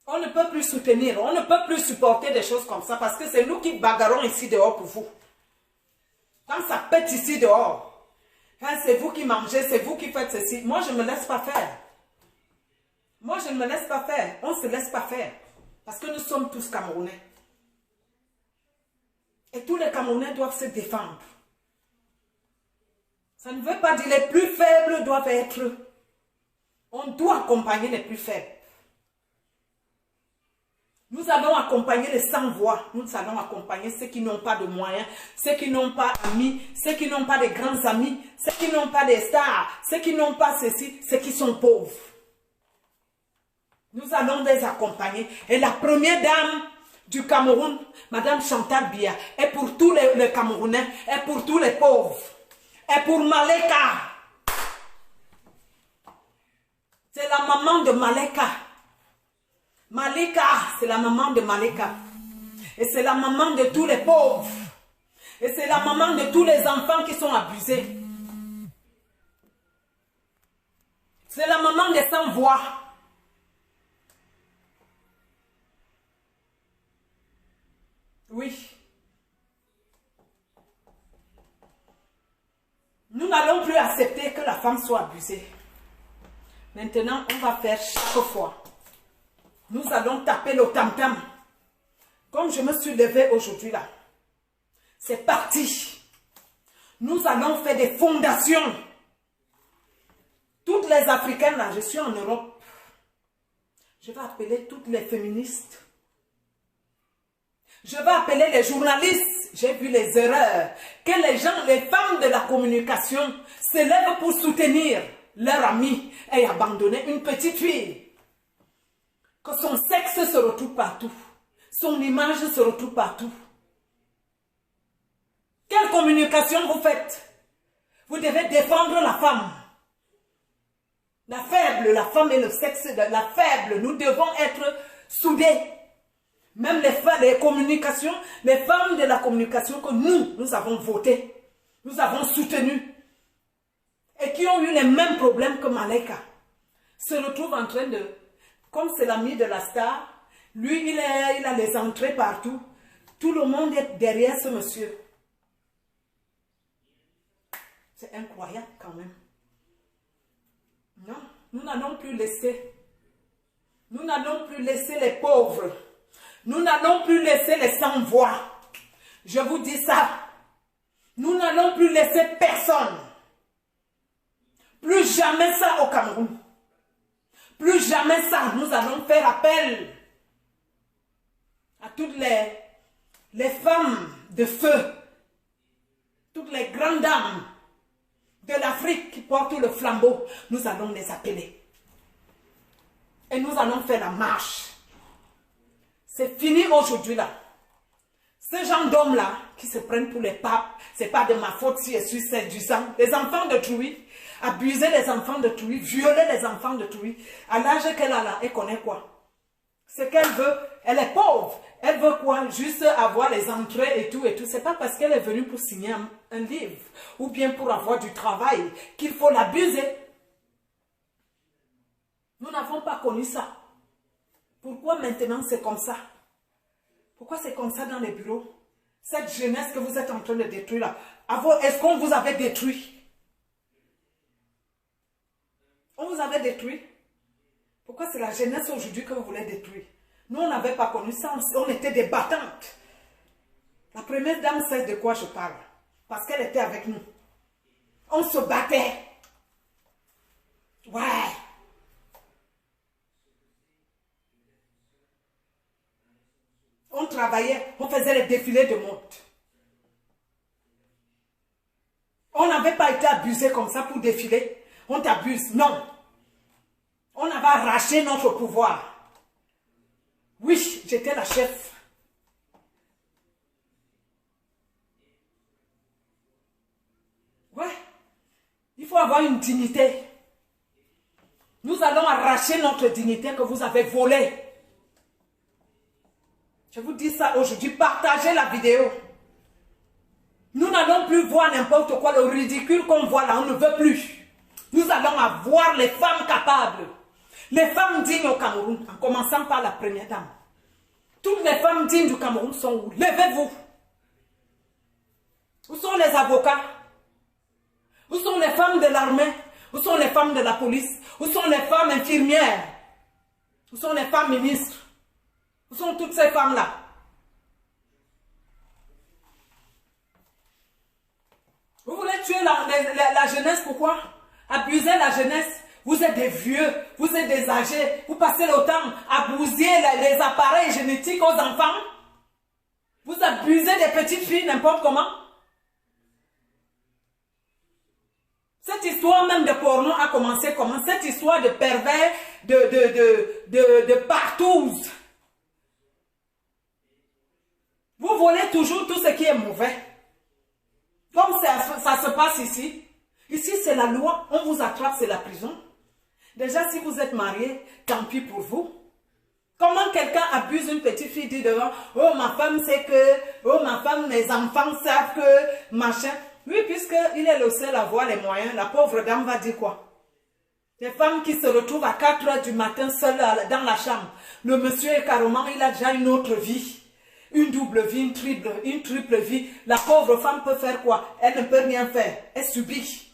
On ne peut plus soutenir, on ne peut plus supporter des choses comme ça parce que c'est nous qui bagarrons ici dehors pour vous. Quand ça pète ici dehors, quand c'est vous qui mangez, c'est vous qui faites ceci, moi je ne me laisse pas faire. Moi je ne me laisse pas faire, on ne se laisse pas faire. Parce que nous sommes tous Camerounais. Et tous les Camerounais doivent se défendre. Ça ne veut pas dire les plus faibles doivent être. On doit accompagner les plus faibles. Nous allons accompagner les sans-voix. Nous allons accompagner ceux qui n'ont pas de moyens, ceux qui n'ont pas d'amis, ceux qui n'ont pas de grands amis, ceux qui n'ont pas des stars, ceux qui n'ont pas ceci, ceux qui sont pauvres. Nous allons les accompagner. Et la première dame du Cameroun, Madame Chantal Biya, est pour tous les Camerounais, est pour tous les pauvres, est pour Maleka. C'est la maman de Maleka. Malika, c'est la maman de Malika. Et c'est la maman de tous les pauvres. Et c'est la maman de tous les enfants qui sont abusés. C'est la maman des sans-voix. Oui. Nous n'allons plus accepter que la femme soit abusée. Maintenant, on va faire chaque fois. Nous allons taper le tam-tam. Comme je me suis levée aujourd'hui là. C'est parti. Nous allons faire des fondations. Toutes les Africaines là, je suis en Europe. Je vais appeler toutes les féministes. Je vais appeler les journalistes. j'ai vu les erreurs que les gens, les femmes de la communication se lèvent pour soutenir leur ami et abandonner une petite fille. Que son sexe se retrouve partout. Son image se retrouve partout. Quelle communication vous faites? Vous devez défendre la femme. La faible, la femme et le sexe de la faible. Nous devons être soudés. Même les communications, les femmes de la communication que nous avons voté, nous avons soutenu, et qui ont eu les mêmes problèmes que Malaika, se retrouvent en train de, comme c'est l'ami de la star, lui il a les entrées partout, tout le monde est derrière ce monsieur. C'est incroyable quand même. Non, nous n'allons plus laisser. Nous n'allons plus laisser les pauvres. Nous n'allons plus laisser les sans-voix. Je vous dis ça. Nous n'allons plus laisser personne. Plus jamais ça au Cameroun. Plus jamais ça. Nous allons faire appel à toutes les femmes de feu. Toutes les grandes dames de l'Afrique qui portent le flambeau. Nous allons les appeler. Et nous allons faire la marche. C'est fini aujourd'hui là. Ces gens d'hommes là, qui se prennent pour les papes, c'est pas de ma faute si je suis séduisant. Les enfants de Trouy, abuser les enfants de Trouy, violer les enfants de Trouy. À l'âge qu'elle a là, elle connaît quoi? Ce qu'elle veut, elle est pauvre. Elle veut quoi? Juste avoir les entrées et tout et tout. C'est pas parce qu'elle est venue pour signer un livre ou bien pour avoir du travail qu'il faut l'abuser. Nous n'avons pas connu ça. Pourquoi maintenant c'est comme ça? Pourquoi c'est comme ça dans les bureaux? Cette jeunesse que vous êtes en train de détruire là, est-ce qu'on vous avait détruit? On vous avait détruit? Pourquoi c'est la jeunesse aujourd'hui que vous voulez détruire? Nous, on n'avait pas connu ça, on était des battantes. La première dame sait de quoi je parle, parce qu'elle était avec nous. On se battait. Ouais. On travaillait, on faisait les défilés de mode. On n'avait pas été abusé comme ça pour défiler. On t'abuse, non. On avait arraché notre pouvoir. Oui, j'étais la chef. Ouais, il faut avoir une dignité. Nous allons arracher notre dignité que vous avez volée. Je vous dis ça aujourd'hui, partagez la vidéo. Nous n'allons plus voir n'importe quoi, le ridicule qu'on voit là, on ne veut plus. Nous allons avoir les femmes capables, les femmes dignes au Cameroun, en commençant par la première dame. Toutes les femmes dignes du Cameroun sont où? Levez-vous. Où sont les avocats? Où sont les femmes de l'armée? Où sont les femmes de la police? Où sont les femmes infirmières? Où sont les femmes ministres? Où sont toutes ces femmes-là? Vous voulez tuer la jeunesse, pourquoi? Abuser la jeunesse. Vous êtes des vieux, vous êtes des âgés, vous passez le temps à abuser les appareils génétiques aux enfants. Vous abusez des petites filles n'importe comment. Cette histoire même de porno a commencé comment? Cette histoire de pervers, de partouze. Vous volez toujours tout ce qui est mauvais. Comme ça se passe ici. Ici, c'est la loi. On vous attrape, c'est la prison. Déjà, si vous êtes marié, tant pis pour vous. Comment quelqu'un abuse une petite fille, dit devant, oh, ma femme sait que, oh, ma femme, mes enfants savent que, machin. Oui, puisqu'il est le seul à avoir les moyens, la pauvre dame va dire quoi? Les femmes qui se retrouvent à 4 h du matin seules dans la chambre. Le monsieur est carrément, il a déjà une autre vie. Une double vie, une triple vie. La pauvre femme peut faire quoi? Elle ne peut rien faire. Elle subit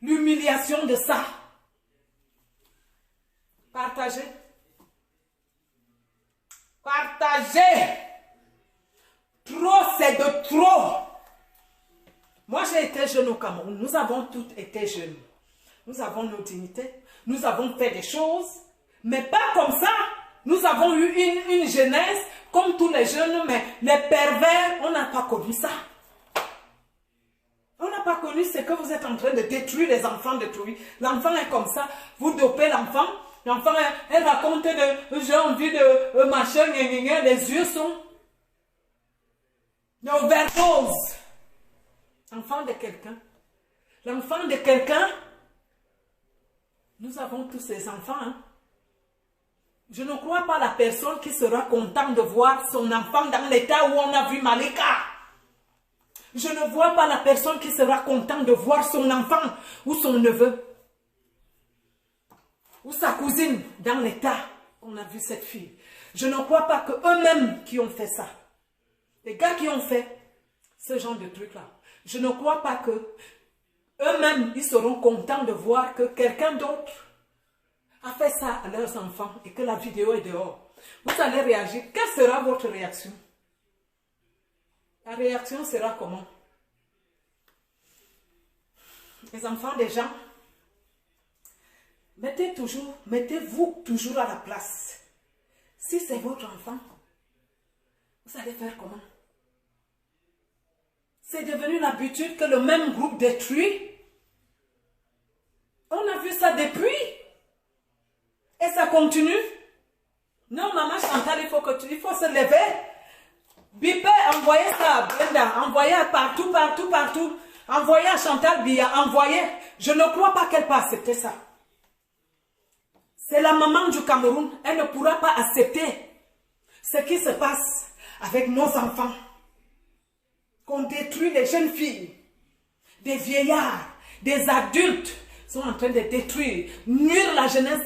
l'humiliation de ça. Partagez. Partagez. Trop, c'est de trop. Moi, j'ai été jeune au Cameroun. Nous avons toutes été jeunes. Nous avons nos dignités. Nous avons fait des choses. Mais pas comme ça. Nous avons eu une jeunesse comme tous les jeunes, mais les pervers, on n'a pas connu ça. On n'a pas connu ce que vous êtes en train de détruire les enfants détruits. L'enfant est comme ça, vous dopez l'enfant. L'enfant, elle raconte de j'ai envie de machin, les yeux sont overdose. L'enfant de quelqu'un. L'enfant de quelqu'un, nous avons tous ces enfants. Hein. Je ne crois pas la personne qui sera contente de voir son enfant dans l'état où on a vu Malika. Je ne vois pas la personne qui sera contente de voir son enfant ou son neveu ou sa cousine dans l'état qu'on a vu cette fille. Je ne crois pas que eux-mêmes qui ont fait ça, les gars qui ont fait ce genre de truc-là, je ne crois pas que eux-mêmes ils seront contents de voir que quelqu'un d'autre a fait ça à leurs enfants et que la vidéo est dehors. Vous allez réagir. Quelle sera votre réaction? La réaction sera comment? Les enfants des gens, mettez-vous toujours à la place. Si c'est votre enfant, vous allez faire comment? C'est devenu l'habitude que le même groupe détruit. On a vu ça depuis. Et ça continue. Non, maman Chantal, il faut se lever. Bipé, envoyez ça à Brenda, envoyez partout. Envoyez à Chantal Bia, envoyez. Je ne crois pas qu'elle peut accepter ça. C'est la maman du Cameroun. Elle ne pourra pas accepter ce qui se passe avec nos enfants. Qu'on détruit les jeunes filles, des vieillards, des adultes sont en train de détruire, nuire la jeunesse,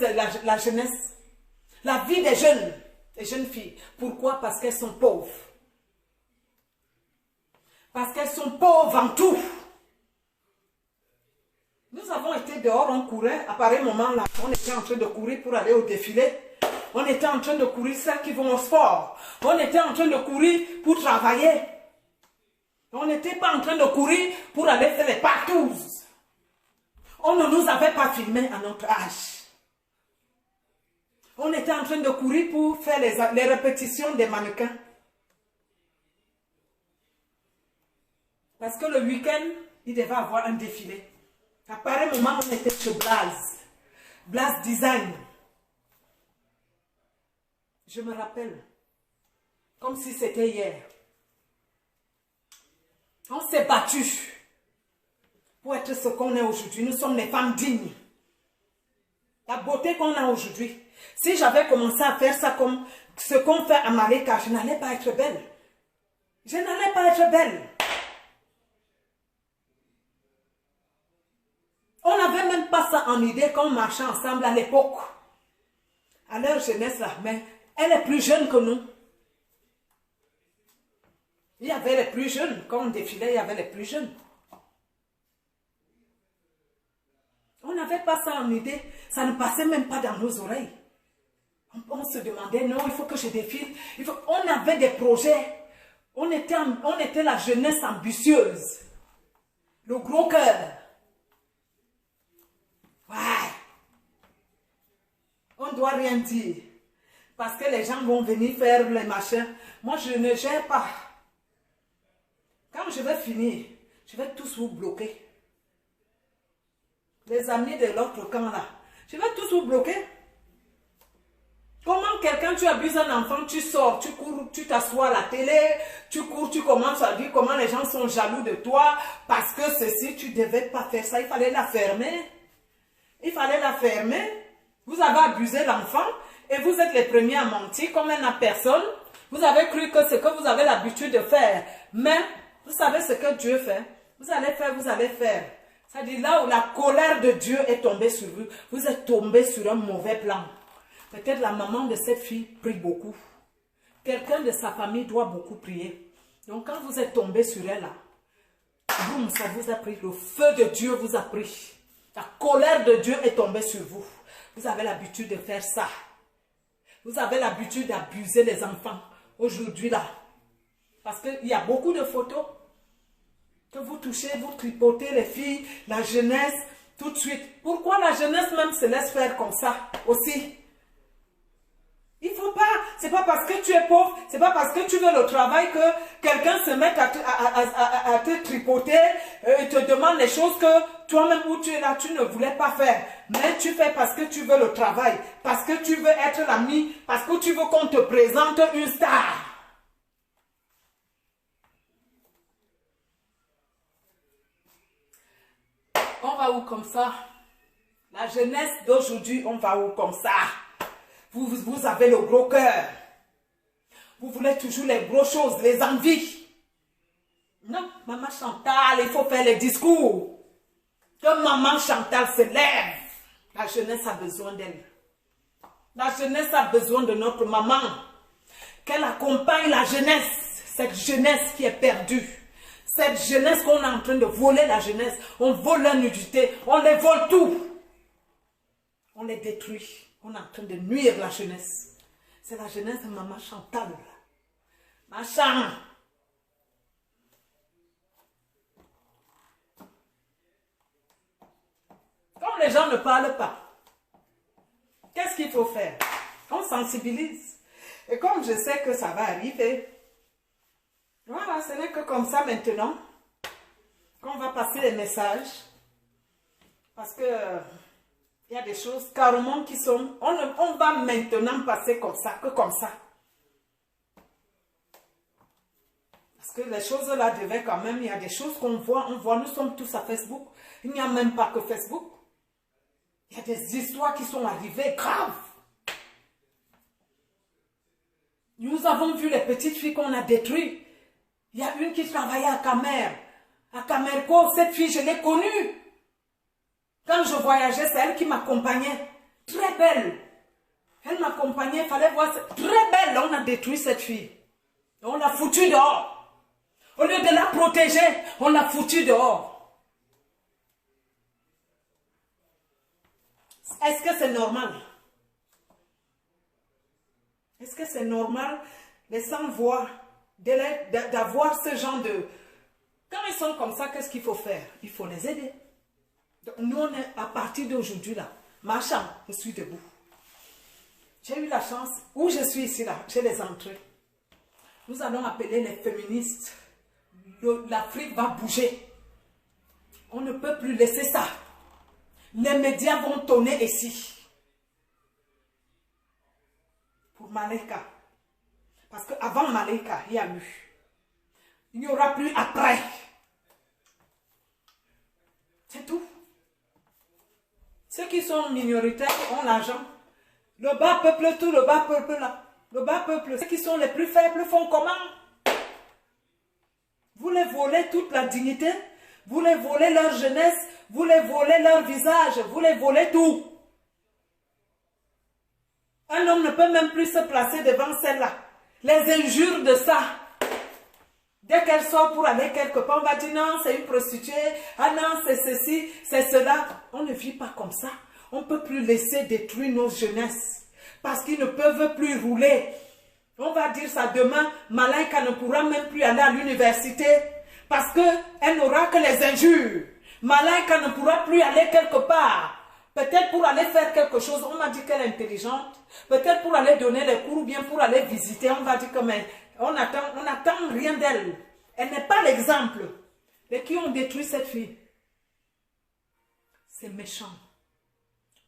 la vie des jeunes filles. Pourquoi? Parce qu'elles sont pauvres. Parce qu'elles sont pauvres en tout. Nous avons été dehors, on courait, à pareil moment là, on était en train de courir pour aller au défilé. On était en train de courir ceux qui vont au sport. On était en train de courir pour travailler. On n'était pas en train de courir pour aller faire les partouzes. On ne nous avait pas filmés à notre âge. On était en train de courir pour faire les répétitions des mannequins. Parce que le week-end, il devait avoir un défilé. À pareil moment, on était chez Blaze. Blaze Design. Je me rappelle. Comme si c'était hier. On s'est battu pour être ce qu'on est aujourd'hui. Nous sommes les femmes dignes. La beauté qu'on a aujourd'hui. Si j'avais commencé à faire ça comme ce qu'on fait à Malika, je n'allais pas être belle. Je n'allais pas être belle. On n'avait même pas ça en idée quand on marchait ensemble à l'époque. À leur jeunesse là, mais elle est plus jeune que nous. Il y avait les plus jeunes. Quand on défilait, il y avait les plus jeunes. On n'avait pas ça en idée. Ça ne passait même pas dans nos oreilles. On se demandait, non, il faut que je défile. On avait des projets. On était la jeunesse ambitieuse. Le gros cœur. Ouais. On ne doit rien dire. Parce que les gens vont venir faire les machins. Moi, je ne gère pas. Quand je vais finir, je vais tous vous bloquer. Les amis de l'autre camp là, je vais tous vous bloquer. Comment quelqu'un, tu abuses un enfant, tu sors, tu cours, tu t'assois à la télé, tu cours, tu commences à dire comment les gens sont jaloux de toi, parce que ceci, tu ne devais pas faire ça, il fallait la fermer. Il fallait la fermer. Vous avez abusé l'enfant et vous êtes les premiers à mentir comme elle n'a personne. Vous avez cru que c'est ce que vous avez l'habitude de faire. Mais vous savez ce que Dieu fait. Vous allez faire, vous allez faire. C'est-à-dire là où la colère de Dieu est tombée sur vous, vous êtes tombé sur un mauvais plan. Peut-être la maman de cette fille prie beaucoup. Quelqu'un de sa famille doit beaucoup prier. Donc quand vous êtes tombé sur elle là, boum, ça vous a pris. Le feu de Dieu vous a pris. La colère de Dieu est tombée sur vous. Vous avez l'habitude de faire ça. Vous avez l'habitude d'abuser les enfants. Aujourd'hui là. Parce qu'il y a beaucoup de photos que vous touchez, vous tripotez les filles, la jeunesse, tout de suite. Pourquoi la jeunesse même se laisse faire comme ça aussi? Il faut pas. C'est pas parce que tu es pauvre, c'est pas parce que tu veux le travail que quelqu'un se mette à te tripoter et te demande les choses que toi-même où tu es là, tu ne voulais pas faire. Mais tu fais parce que tu veux le travail, parce que tu veux être l'ami, parce que tu veux qu'on te présente une star. On va où comme ça? La jeunesse d'aujourd'hui, on va où comme ça? Vous avez le gros cœur. Vous voulez toujours les grosses choses, les envies. Non, maman Chantal, il faut faire les discours. Que maman Chantal se lève. La jeunesse a besoin d'elle. La jeunesse a besoin de notre maman. Qu'elle accompagne la jeunesse. Cette jeunesse qui est perdue. Cette jeunesse qu'on est en train de voler la jeunesse. On vole leur nudité. On les vole tout. On les détruit. On est en train de nuire la jeunesse. C'est la jeunesse de maman Chantal. Machin. Comme les gens ne parlent pas, qu'est-ce qu'il faut faire? On sensibilise. Et comme je sais que ça va arriver, voilà, ce n'est que comme ça maintenant qu'on va passer les messages. Parce que il y a des choses carrément qui sont... On va maintenant passer comme ça, que comme ça. Parce que les choses là devaient quand même... Il y a des choses qu'on voit, nous sommes tous à Facebook. Il n'y a même pas que Facebook. Il y a des histoires qui sont arrivées graves. Nous avons vu les petites filles qu'on a détruites. Il y a une qui travaillait à Camer. À Camerco, cette fille, je l'ai connue. Quand je voyageais, c'est elle qui m'accompagnait. Très belle. Elle m'accompagnait, il fallait voir. Très belle, on a détruit cette fille. On l'a foutue dehors. Au lieu de la protéger, on l'a foutue dehors. Est-ce que c'est normal? Est-ce que c'est normal, les sans-voix, d'avoir ce genre de... Quand ils sont comme ça, qu'est-ce qu'il faut faire? Il faut les aider. Donc, nous, on est à partir d'aujourd'hui là. Marchand, je suis debout. J'ai eu la chance, où je suis ici là, j'ai les entrées. Nous allons appeler les féministes. L'Afrique va bouger. On ne peut plus laisser ça. Les médias vont tonner ici. Pour Malaika. Parce qu'avant Malaika, il y a eu. Il n'y aura plus après. C'est tout. Ceux qui sont minoritaires ont l'argent. Le bas peuple, tout le bas peuple là. Le bas peuple, ceux qui sont les plus faibles font comment? Vous les volez toute la dignité. Vous les volez leur jeunesse. Vous les volez leur visage. Vous les volez tout. Un homme ne peut même plus se placer devant celle-là. Les injures de ça. Dès qu'elle sort pour aller quelque part, on va dire non, c'est une prostituée. Ah non, c'est ceci, c'est cela. On ne vit pas comme ça. On ne peut plus laisser détruire nos jeunesses. Parce qu'ils ne peuvent plus rouler. On va dire ça demain, Malaika ne pourra même plus aller à l'université. Parce qu'elle n'aura que les injures. Malaika ne pourra plus aller quelque part. Peut-être pour aller faire quelque chose, on m'a dit qu'elle est intelligente. Peut-être pour aller donner les cours ou bien pour aller visiter, on va dire que mais on n'attend rien d'elle. Elle n'est pas l'exemple. Et qui ont détruit cette fille? C'est méchant.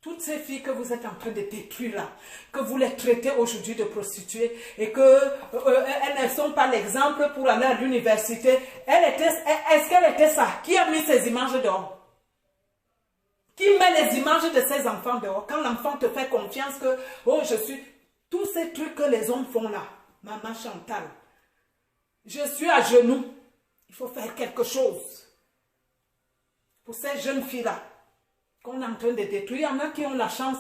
Toutes ces filles que vous êtes en train de détruire là, que vous les traitez aujourd'hui de prostituées et qu'elles ne sont pas l'exemple pour aller à l'université. Est-ce qu'elle était ça? Qui a mis ces images dehors? Qui met les images de ses enfants dehors? Quand l'enfant te fait confiance que, oh, je suis... Tous ces trucs que les hommes font là, maman Chantal, je suis à genoux. Il faut faire quelque chose pour ces jeunes filles-là qu'on est en train de détruire. Il y en a qui ont la chance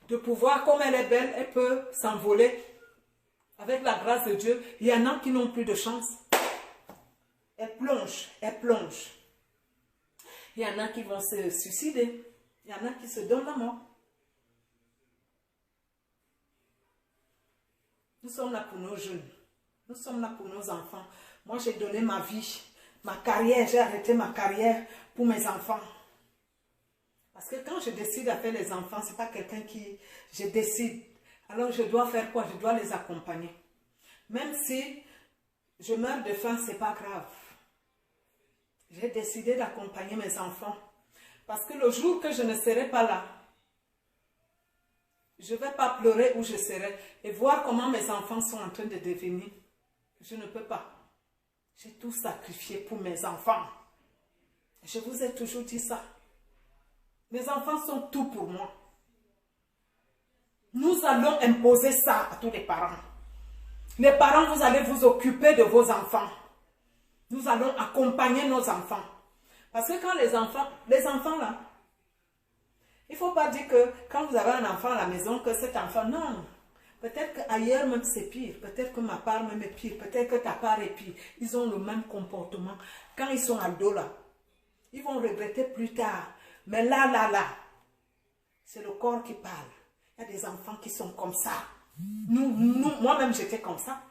de pouvoir, comme elle est belle, elle peut s'envoler avec la grâce de Dieu. Il y en a qui n'ont plus de chance. Elle plonge, elle plonge. Il y en a qui vont se suicider. Il y en a qui se donnent la mort. Nous sommes là pour nos jeunes. Nous sommes là pour nos enfants. Moi, j'ai donné ma vie, ma carrière. J'ai arrêté ma carrière pour mes enfants. Parce que quand je décide à faire les enfants, ce n'est pas quelqu'un qui... Je décide. Alors je dois faire quoi? Je dois les accompagner. Même si je meurs de faim, ce n'est pas grave. J'ai décidé d'accompagner mes enfants. Parce que le jour que je ne serai pas là, je ne vais pas pleurer où je serai et voir comment mes enfants sont en train de devenir. Je ne peux pas. J'ai tout sacrifié pour mes enfants. Je vous ai toujours dit ça. Mes enfants sont tout pour moi. Nous allons imposer ça à tous les parents. Les parents, vous allez vous occuper de vos enfants. Nous allons accompagner nos enfants. Parce que quand les enfants là, il ne faut pas dire que quand vous avez un enfant à la maison, que cet enfant, non. Peut-être qu'ailleurs même c'est pire. Peut-être que ma part même est pire. Peut-être que ta part est pire. Ils ont le même comportement. Quand ils sont ados là, ils vont regretter plus tard. Mais là, c'est le corps qui parle. Il y a des enfants qui sont comme ça. Moi-même j'étais comme ça.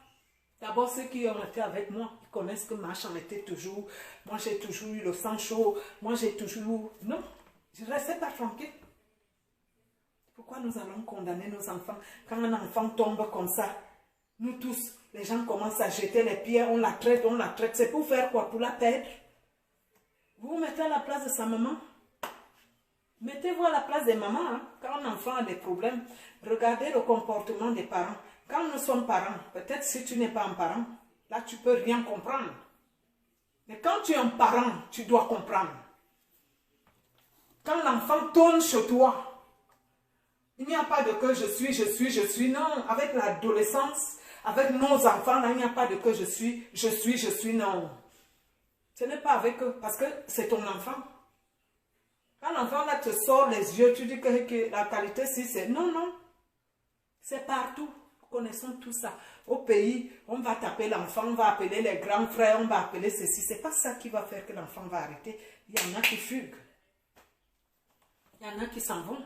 D'abord ceux qui ont été avec moi, ils connaissent que moi j'en étais toujours. Moi j'ai toujours eu le sang chaud. Moi j'ai toujours... Non, je ne restais pas tranquille. Pourquoi nous allons condamner nos enfants? Quand un enfant tombe comme ça, nous tous, les gens commencent à jeter les pierres, on la traite. C'est pour faire quoi? Pour la perdre? Vous vous mettez à la place de sa maman? Mettez-vous à la place des mamans. Hein? Quand un enfant a des problèmes, regardez le comportement des parents. Quand nous sommes parents, peut-être si tu n'es pas un parent, là tu ne peux rien comprendre. Mais quand tu es un parent, tu dois comprendre. Quand l'enfant tourne chez toi, il n'y a pas de que je suis. Non, avec l'adolescence, avec nos enfants, là, il n'y a pas de que je suis, non. Ce n'est pas avec eux, parce que c'est ton enfant. Quand l'enfant là te sort les yeux, tu dis que la qualité, si c'est... Non. C'est partout. Nous connaissons tout ça. Au pays, on va taper l'enfant, on va appeler les grands frères, on va appeler ceci. Ce n'est pas ça qui va faire que l'enfant va arrêter. Il y en a qui fuguent. Il y en a qui s'en vont.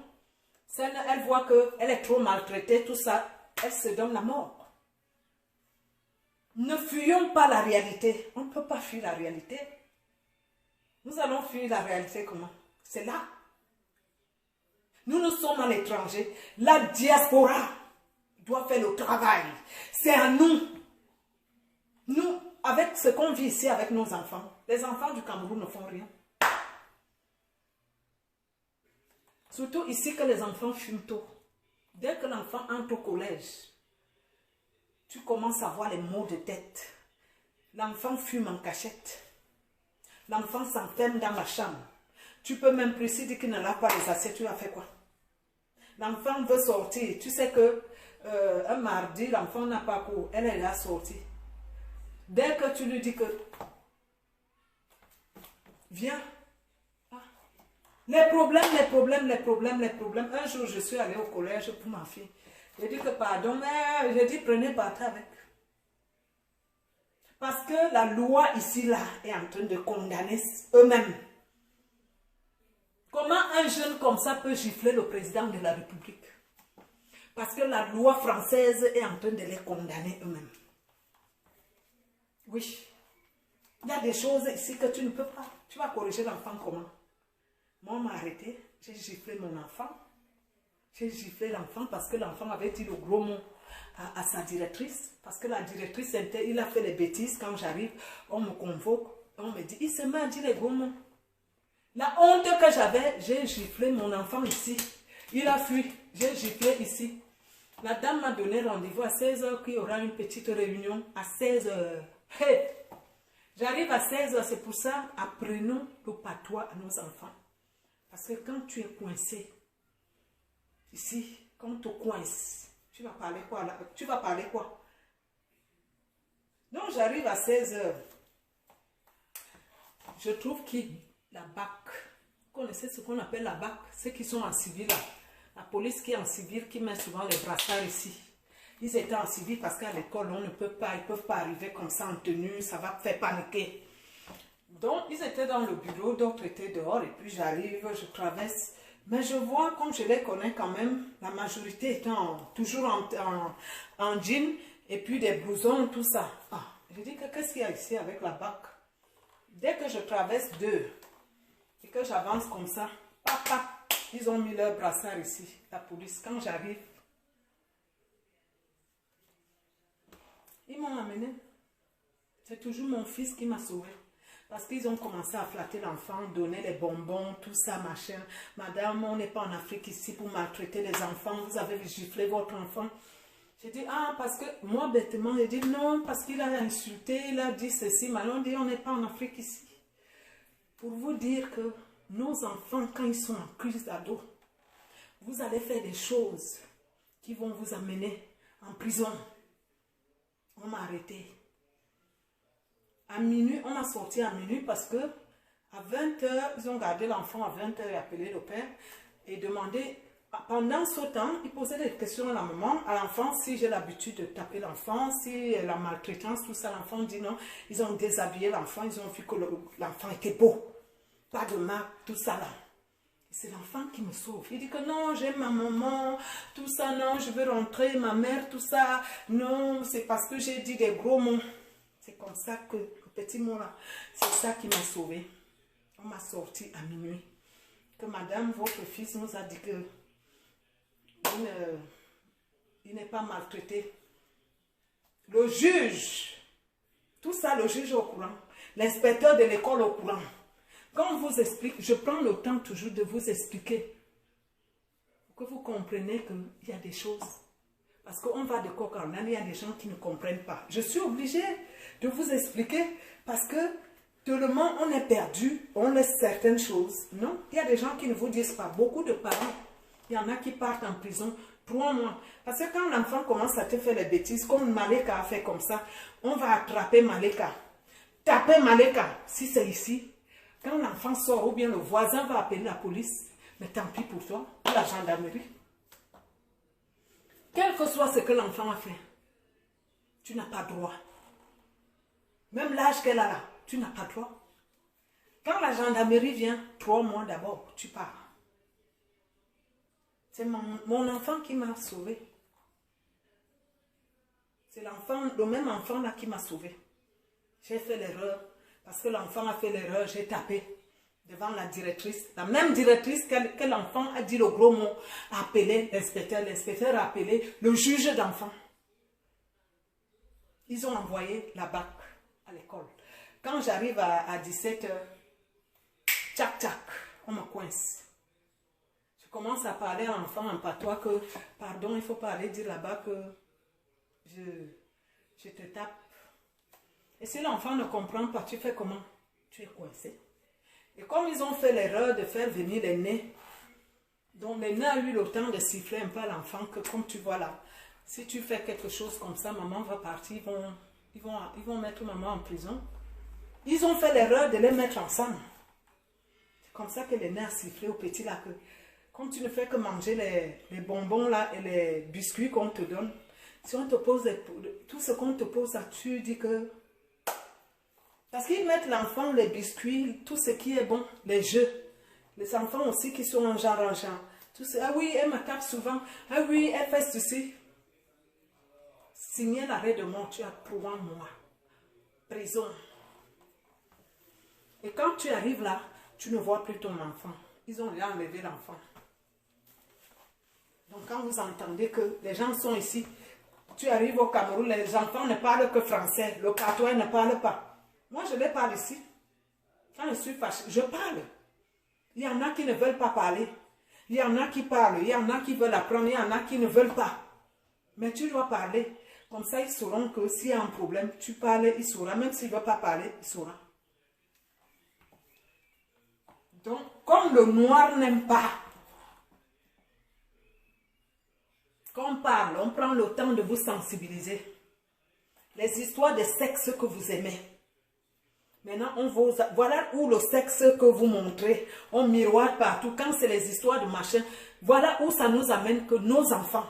Celle, elle voit qu'elle est trop maltraitée, tout ça, elle se donne la mort. Ne fuyons pas la réalité. On ne peut pas fuir la réalité. Nous allons fuir la réalité comment? C'est là. Nous sommes à l'étranger. La diaspora doit faire le travail. C'est à nous. Nous, avec ce qu'on vit ici avec nos enfants, les enfants du Cameroun ne font rien. Surtout ici que les enfants fument tôt. Dès que l'enfant entre au collège, tu commences à voir les maux de tête. L'enfant fume en cachette. L'enfant s'enferme dans la chambre. Tu peux même plus, s'il dit qu'il ne lave pas les assiettes, tu as fait quoi? L'enfant veut sortir. Tu sais que un mardi, l'enfant n'a pas cours. Elle est là sortie. Dès que tu lui dis que viens. Les problèmes. Un jour, je suis allée au collège pour ma fille. J'ai dit que pardon, mais j'ai dit prenez parti avec. Parce que la loi ici, là, est en train de condamner eux-mêmes. Comment un jeune comme ça peut gifler le président de la République? Parce que la loi française est en train de les condamner eux-mêmes. Oui. Il y a des choses ici que tu ne peux pas. Tu vas corriger l'enfant comment? Moi, on m'a arrêté. J'ai giflé mon enfant. J'ai giflé l'enfant parce que l'enfant avait dit le gros mot à sa directrice. Parce que la directrice, il a fait les bêtises. Quand j'arrive, on me convoque. On me dit, il se met à dire les gros mots. La honte que j'avais, j'ai giflé mon enfant ici. Il a fui. J'ai giflé ici. La dame m'a donné rendez-vous à 16 h qu'il y aura une petite réunion à 16 h. Hey! J'arrive à 16 h, c'est pour ça, apprenons le patois à nos enfants. Parce que quand tu es coincé, ici, quand on te coince, tu vas parler quoi là? Tu vas parler quoi? Donc j'arrive à 16 h. Je trouve que la BAC, vous connaissez ce qu'on appelle la BAC, ceux qui sont en civil là. La police qui est en civil, qui met souvent les brassards ici. Ils étaient en civil parce qu'à l'école, on ne peut pas, ils ne peuvent pas arriver comme ça en tenue, ça va faire paniquer. Donc, ils étaent dans le bureau, d'autres étaient dehors, et puis j'arrive, je traverse. Mais je vois, comme je les connais quand même, la majorité étant toujours en jean, et puis des blousons, tout ça. Ah, je dis que qu'est-ce qu'il y a ici avec la BAC? Dès que je traverse deux, et que j'avance comme ça, papa, ils ont mis leur brassard ici, la police. Quand j'arrive, Ils m'ont amené. C'est toujours mon fils qui m'a sauvé. Parce qu'ils ont commencé à flatter l'enfant, donner les bonbons, tout ça, machin. Madame, on n'est pas en Afrique ici pour maltraiter les enfants. Vous avez giflé votre enfant. J'ai dit, ah, parce que moi, bêtement, j'ai dit non, parce qu'il a insulté, il a dit ceci. Mais on dit, on n'est pas en Afrique ici. Pour vous dire que nos enfants, quand ils sont en crise d'ado, vous allez faire des choses qui vont vous amener en prison. On m'a arrêté. À minuit, on m'a sorti à minuit parce que à 20 h, ils ont gardé l'enfant à 20 h et appelé le père et demandé, pendant ce temps, ils posaient des questions à la maman, à l'enfant, si j'ai l'habitude de taper l'enfant, si la maltraitance, tout ça, l'enfant dit non. Ils ont déshabillé l'enfant, ils ont vu que l'enfant était beau, pas de marque, tout ça là. C'est l'enfant qui me sauve. Il dit que non, j'aime ma maman, tout ça, non, je veux rentrer, ma mère, tout ça, non, c'est parce que j'ai dit des gros mots. C'est comme ça que le petit mot là, c'est ça qui m'a sauvé. On m'a sorti à minuit. Que madame, votre fils nous a dit que il n'est pas maltraité. Le juge, tout ça, le juge au courant. L'inspecteur de l'école au courant. Quand on vous explique, je prends le temps toujours de vous expliquer. Pour que vous compreniez qu'il y a des choses. Parce qu'on va de coq en âne, il y a des gens qui ne comprennent pas. Je suis obligée de vous expliquer parce que tellement on est perdu, on laisse certaines choses. Non, il y a des gens qui ne vous disent pas. Beaucoup de parents, il y en a qui partent en prison 3 mois. Parce que quand l'enfant commence à te faire les bêtises, comme Maleka a fait comme ça, on va attraper Maleka. Taper Maleka, si c'est ici. Quand l'enfant sort ou bien le voisin va appeler la police, mais tant pis pour toi, ou la gendarmerie. Quel que soit ce que l'enfant a fait, tu n'as pas droit. Même l'âge qu'elle a là, tu n'as pas droit. Quand la gendarmerie vient, 3 mois d'abord, tu pars. C'est mon enfant qui m'a sauvé. C'est le même enfant là qui m'a sauvé. J'ai fait l'erreur. Parce que l'enfant a fait l'erreur, j'ai tapé devant la directrice. La même directrice que l'enfant a dit le gros mot, a appelé l'inspecteur. L'inspecteur a appelé le juge d'enfant. Ils ont envoyé la BAC à l'école. Quand j'arrive à 17 h, tchac tchac, on me coince. Je commence à parler à l'enfant en patois que, pardon, il ne faut pas aller dire là-bas que je te tape. Et si l'enfant ne comprend pas, tu fais comment? Tu es coincé. Et comme ils ont fait l'erreur de faire venir les nez, donc les nez a eu le temps de siffler un peu à l'enfant que comme tu vois là, si tu fais quelque chose comme ça, maman va partir, ils vont mettre maman en prison. Ils ont fait l'erreur de les mettre ensemble. C'est comme ça que les nez a sifflé au petit là que, comme tu ne fais que manger les bonbons là et les biscuits qu'on te donne, si on te pose tout ce qu'on te pose là, tu dis que... Parce qu'ils mettent l'enfant, les biscuits, tout ce qui est bon, les jeux. Les enfants aussi qui sont en genre. Tout ça. Ah oui, elle me tape souvent. Ah oui, elle fait ceci. Signer l'arrêt de mort, tu as 3 mois. Prison. Et quand tu arrives là, tu ne vois plus ton enfant. Ils ont déjà enlevé l'enfant. Donc quand vous entendez que les gens sont ici, tu arrives au Cameroun, les enfants ne parlent que français. Le patois ne parle pas. Moi, je les parle ici. Quand je suis fâchée, je parle. Il y en a qui ne veulent pas parler. Il y en a qui parlent. Il y en a qui veulent apprendre. Il y en a qui ne veulent pas. Mais tu dois parler. Comme ça, ils sauront que s'il y a un problème, tu parles, ils sauront. Même s'ils ne veulent pas parler, ils sauront. Donc, comme le noir n'aime pas, quand on parle, on prend le temps de vous sensibiliser. Les histoires de sexe que vous aimez. Maintenant, voilà où le sexe que vous montrez, on miroite partout. Quand c'est les histoires de machin, voilà où ça nous amène que nos enfants.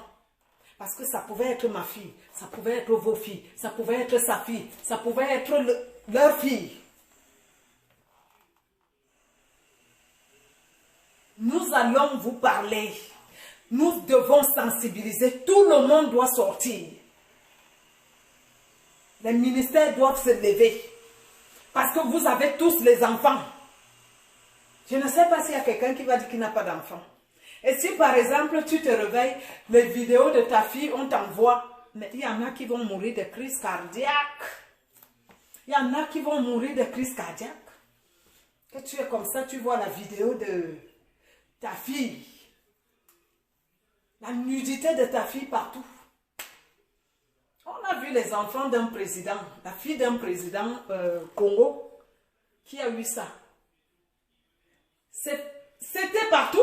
Parce que ça pouvait être ma fille, ça pouvait être vos filles, ça pouvait être sa fille, ça pouvait être leur fille. Nous allons vous parler. Nous devons sensibiliser. Tout le monde doit sortir. Les ministères doivent se lever. Parce que vous avez tous les enfants. Je ne sais pas s'il y a quelqu'un qui va dire qu'il n'a pas d'enfant. Et si par exemple tu te réveilles, les vidéos de ta fille, on t'envoie Mais il y en a qui vont mourir de crise cardiaque. Il y en a qui vont mourir de crise cardiaque. Que tu es comme ça, tu vois la vidéo de ta fille. La nudité de ta fille partout. On a vu les enfants d'un président, la fille d'un président Congo qui a eu ça. C'était partout.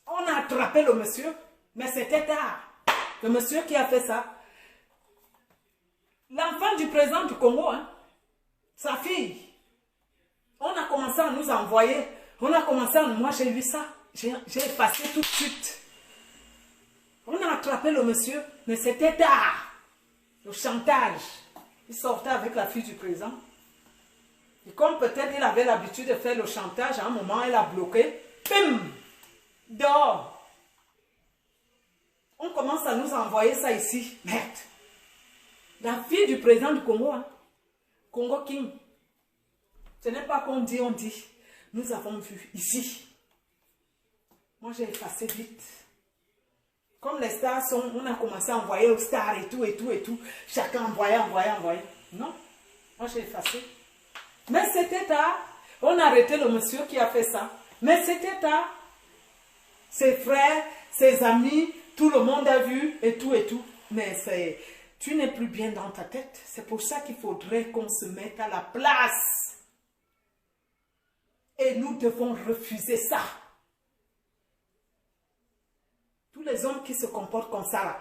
On a attrapé le monsieur, mais c'était tard. Le monsieur qui a fait ça. L'enfant du président du Congo, hein, sa fille. On a commencé à nous envoyer. On a commencé à... Moi, j'ai vu ça. J'ai effacé tout de suite. On a attrapé le monsieur, mais c'était tard. Le chantage. Il sortait avec la fille du président. Et comme peut-être il avait l'habitude de faire le chantage, à un moment, il a bloqué. Pim! Dehors. On commence à nous envoyer ça ici. Merde. La fille du président du Congo, hein? Congo King. Ce n'est pas qu'on dit, on dit. Nous avons vu ici. Moi, j'ai effacé vite. Comme les stars sont, on a commencé à envoyer aux stars et tout, et tout, et tout. Chacun envoyait. Non, moi j'ai effacé. Mais c'était tard. On a arrêté le monsieur qui a fait ça. Mais c'était tard. Ses frères, ses amis, tout le monde a vu, et tout, et tout. Mais tu n'es plus bien dans ta tête. C'est pour ça qu'il faudrait qu'on se mette à la place. Et nous devons refuser ça. Tous les hommes qui se comportent comme ça, là,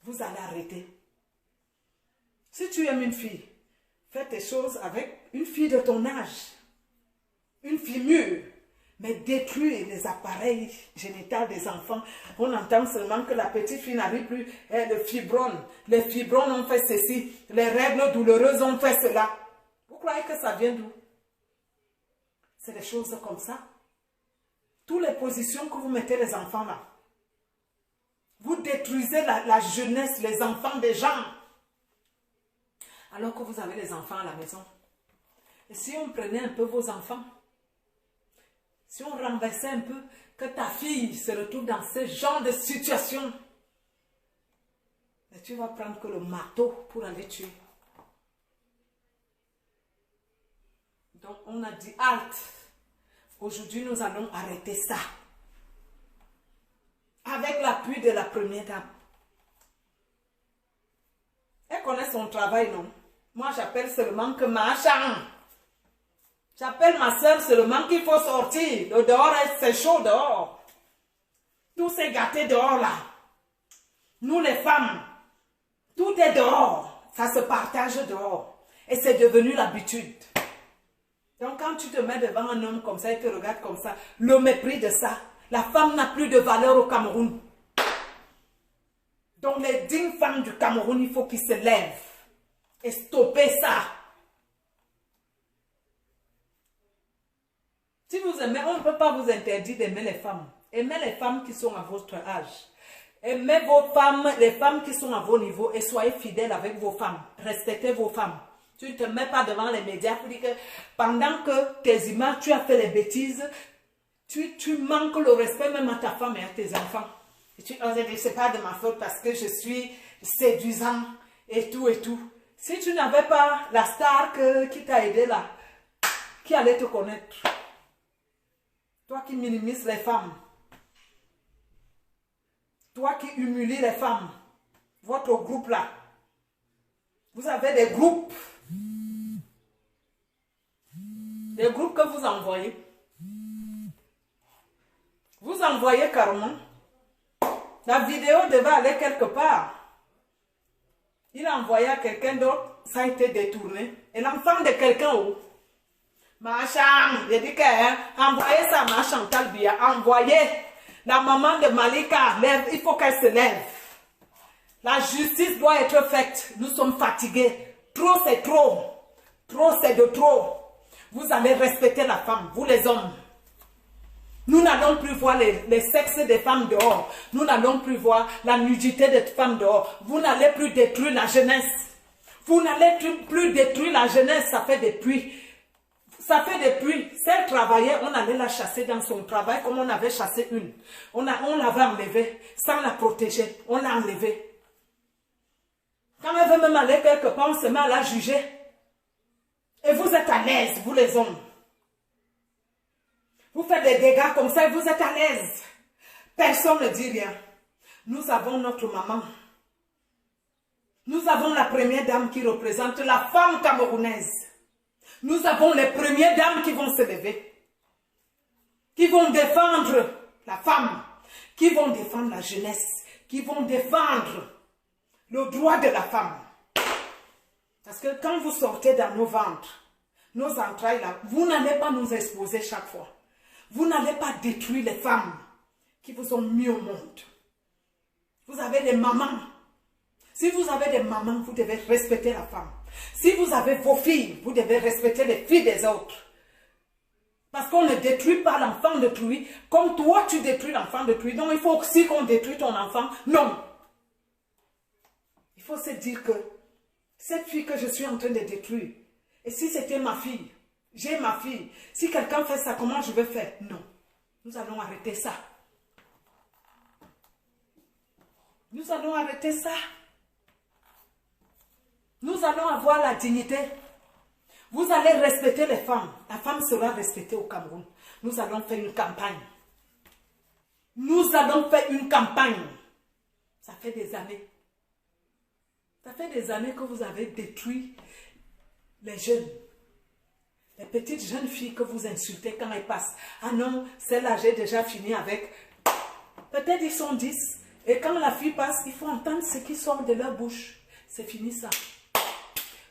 vous allez arrêter. Si tu aimes une fille, fais tes choses avec une fille de ton âge. Une fille mûre. Mais détruire les appareils génitaux des enfants. On entend seulement que la petite fille n'arrive plus. Le fibrone. Les fibrones ont fait ceci. Les règles douloureuses ont fait cela. Vous croyez que ça vient d'où? C'est des choses comme ça. Toutes les positions que vous mettez les enfants là. Vous détruisez la jeunesse, les enfants des gens. Alors que vous avez les enfants à la maison. Et si on prenait un peu vos enfants, si on renversait un peu, que ta fille se retrouve dans ce genre de situation, mais tu vas prendre que le marteau pour aller tuer. Donc on a dit halte. Aujourd'hui nous allons arrêter ça. Avec l'appui de la première dame. Elle connaît son travail, non? Moi, j'appelle seulement que ma chambre. J'appelle ma soeur seulement qu'il faut sortir. Le dehors, c'est chaud dehors. Tout s'est gâté dehors là. Nous les femmes, tout est dehors. Ça se partage dehors. Et c'est devenu l'habitude. Donc quand tu te mets devant un homme comme ça, il te regarde comme ça, le mépris de ça. La femme n'a plus de valeur au Cameroun. Donc les dignes femmes du Cameroun, il faut qu'ils se lèvent et stopper ça. Si vous aimez, on ne peut pas vous interdire d'aimer les femmes. Aimez les femmes qui sont à votre âge. Aimez vos femmes, les femmes qui sont à vos niveaux et soyez fidèles avec vos femmes. Respectez vos femmes. Tu ne te mets pas devant les médias pour dire que pendant que tes images, tu as fait les bêtises, tu manques le respect même à ta femme et à tes enfants. Et tu dis, c'est pas de ma faute parce que je suis séduisant et tout et tout. Si tu n'avais pas la star qui t'a aidé là, qui allait te connaître? Toi qui minimises les femmes. Toi qui humilies les femmes. Votre groupe là. Vous avez des groupes. Des groupes que vous envoyez. Vous envoyez carrément. La vidéo devait aller quelque part. Il a envoyé à quelqu'un d'autre. Ça a été détourné. Et l'enfant de quelqu'un où? Machin, j'ai dit que envoyez ça à Chantal Biya, envoyez la maman de Malika, lève, il faut qu'elle se lève. La justice doit être faite. Nous sommes fatigués. Trop c'est trop. Trop c'est de trop. Vous allez respecter la femme, vous les hommes. Nous n'allons plus voir les sexes des femmes dehors. Nous n'allons plus voir la nudité des femmes dehors. Vous n'allez plus détruire la jeunesse. Vous n'allez plus détruire la jeunesse, ça fait des pluies. Ça fait des pluies. Si elle travaillait, on allait la chasser dans son travail comme on avait chassé une. On l'avait enlevée sans la protéger. On l'a enlevée. Quand elle veut même aller quelque part, on se met à la juger. Et vous êtes à l'aise, vous les hommes. Vous faites des dégâts comme ça et vous êtes à l'aise. Personne ne dit rien. Nous avons notre maman. Nous avons la première dame qui représente la femme camerounaise. Nous avons les premières dames qui vont se lever. Qui vont défendre la femme. Qui vont défendre la jeunesse. Qui vont défendre le droit de la femme. Parce que quand vous sortez dans nos ventres, nos entrailles là, vous n'allez pas nous exposer chaque fois. Vous n'allez pas détruire les femmes qui vous ont mis au monde. Vous avez des mamans. Si vous avez des mamans, vous devez respecter la femme. Si vous avez vos filles, vous devez respecter les filles des autres. Parce qu'on ne détruit pas l'enfant d'autrui comme toi tu détruis l'enfant d'autrui. Donc il faut aussi qu'on détruise ton enfant. Non. Il faut se dire que cette fille que je suis en train de détruire, et si c'était ma fille, j'ai ma fille, si quelqu'un fait ça, comment je vais faire? Non. Nous allons arrêter ça. Nous allons arrêter ça. Nous allons avoir la dignité. Vous allez respecter les femmes. La femme sera respectée au Cameroun. Nous allons faire une campagne. Nous allons faire une campagne. Ça fait des années. Ça fait des années que vous avez détruit les jeunes. Les petites jeunes filles que vous insultez quand elles passent. Ah non, celle-là, j'ai déjà fini avec. Peut-être ils sont 10. Et quand la fille passe, il faut entendre ce qui sort de leur bouche. C'est fini ça.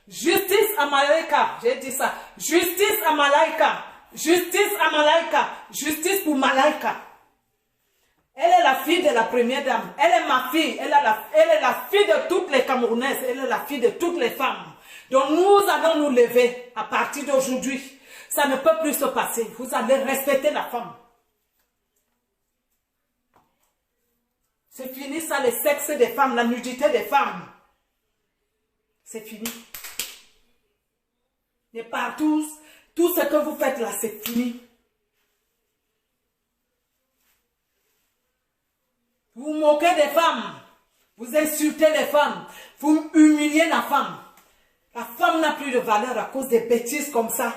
Justice à Malaika. J'ai dit ça. Justice à Malaika. Justice à Malaika. Justice pour Malaika. Elle est la fille de la première dame. Elle est ma fille. Elle est la fille de toutes les Camerounaises. Elle est la fille de toutes les femmes. Donc nous allons nous lever à partir d'aujourd'hui. Ça ne peut plus se passer. Vous allez respecter la femme. C'est fini ça, le sexe des femmes, la nudité des femmes. C'est fini. Et partout, tout ce que vous faites là, c'est fini. Vous moquez des femmes. Vous insultez les femmes. Vous humiliez la femme. La femme n'a plus de valeur à cause des bêtises comme ça.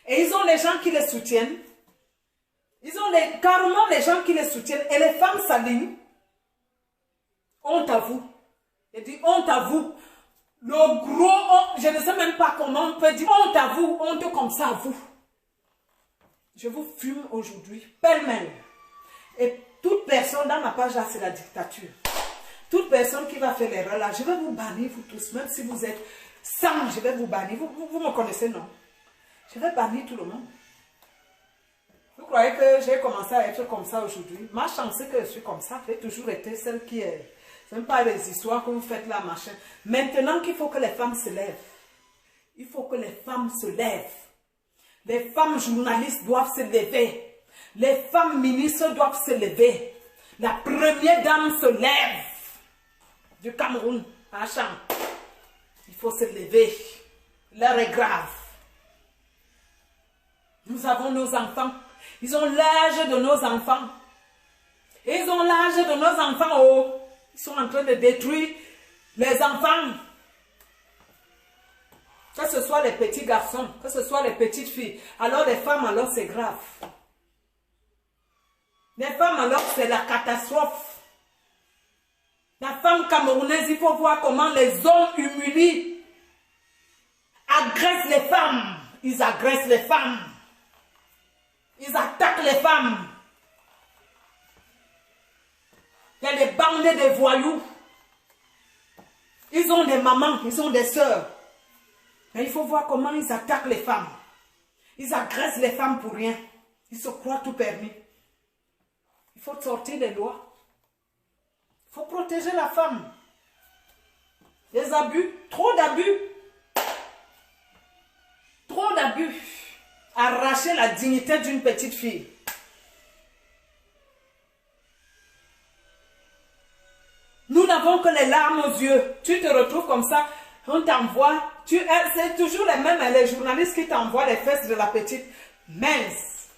Et ils ont les gens qui les soutiennent. Ils ont carrément les gens qui les soutiennent. Et les femmes s'alignent. Honte à vous. Je dis honte à vous. Le gros, je ne sais même pas comment on peut dire honte à vous, honte comme ça à vous. Je vous fume aujourd'hui, pêle-mêle. Et toute personne dans ma page là, c'est la dictature. Toute personne qui va faire l'erreur là, je vais vous bannir vous tous, même si vous êtes 100, je vais vous bannir. Vous me connaissez, non? Je vais bannir tout le monde. Vous croyez que j'ai commencé à être comme ça aujourd'hui? Ma chance c'est que je suis comme ça, j'ai toujours été celle qui est... Ce n'est pas les histoires que vous faites là, machin. Maintenant qu'il faut que les femmes se lèvent. Il faut que les femmes se lèvent. Les femmes journalistes doivent se lever. Les femmes ministres doivent se lever. La première dame se lève. Du Cameroun, à Cham. Il faut se lever. L'heure est grave. Nous avons nos enfants. Ils ont l'âge de nos enfants. Ils ont l'âge de nos enfants. Oh. Ils sont en train de détruire les enfants. Que ce soit les petits garçons, que ce soit les petites filles. Alors les femmes, alors c'est grave. Les femmes, alors c'est la catastrophe. La femme camerounaise, il faut voir comment les hommes humilient, agressent les femmes. Ils agressent les femmes. Ils attaquent les femmes. Il y a les bandits des voyous. Ils ont des mamans, ils ont des sœurs. Mais il faut voir comment ils attaquent les femmes. Ils agressent les femmes pour rien. Ils se croient tout permis. Il faut sortir des lois. Il faut protéger la femme. Les abus, trop d'abus. Trop d'abus. Arracher la dignité d'une petite fille. Nous n'avons que les larmes aux yeux. Tu te retrouves comme ça, on t'envoie. C'est toujours les mêmes, les journalistes qui t'envoient les fesses de la petite mince.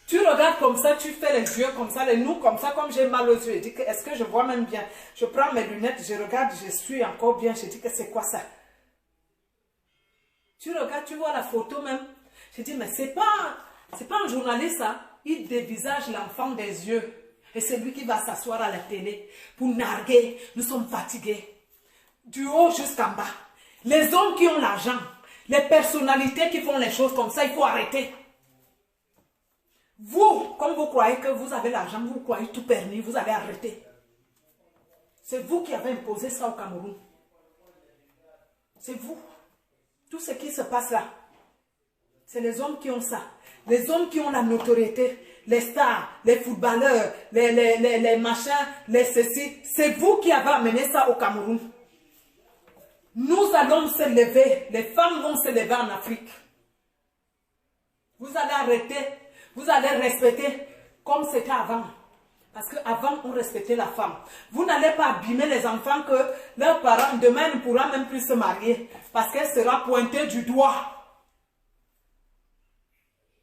Tu regardes comme ça, tu fais les yeux comme ça, les nous comme ça, comme j'ai mal aux yeux. Je dis que est-ce que je vois même bien? Je prends mes lunettes, je regarde, je suis encore bien. Je dis que c'est quoi ça? Tu regardes, tu vois la photo même. Je dis, mais c'est pas un journaliste, ça. Il dévisage l'enfant des yeux. Et c'est lui qui va s'asseoir à la télé pour narguer. Nous sommes fatigués. Du haut jusqu'en bas. Les hommes qui ont l'argent, les personnalités qui font les choses comme ça, il faut arrêter. Vous, comme vous croyez que vous avez l'argent, vous croyez tout permis, vous allez arrêter. C'est vous qui avez imposé ça au Cameroun. C'est vous. Tout ce qui se passe là, c'est les hommes qui ont ça. Les hommes qui ont la notoriété, les stars, les footballeurs, les machins, les ceci. C'est vous qui avez amené ça au Cameroun. Nous allons se lever. Les femmes vont se lever en Afrique. Vous allez arrêter. Vous allez respecter comme c'était avant. Parce qu'avant, on respectait la femme. Vous n'allez pas abîmer les enfants que leurs parents, demain, ne pourront même plus se marier. Parce qu'elle sera pointée du doigt.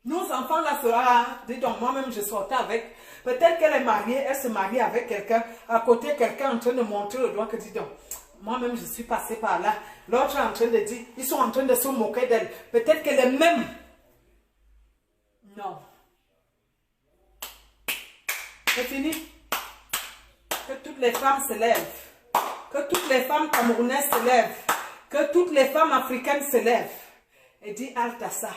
Nos enfants là sera, dis donc, moi-même je sortais avec, peut-être qu'elle est mariée, elle se marie avec quelqu'un, à côté quelqu'un en train de montrer le doigt que dis donc, moi-même je suis passée par là, l'autre est en train de dire, ils sont en train de se moquer d'elle, peut-être qu'elle est même. Non. C'est fini. Que toutes les femmes se lèvent, que toutes les femmes camerounaises se lèvent, que toutes les femmes africaines se lèvent et dit halte à ça.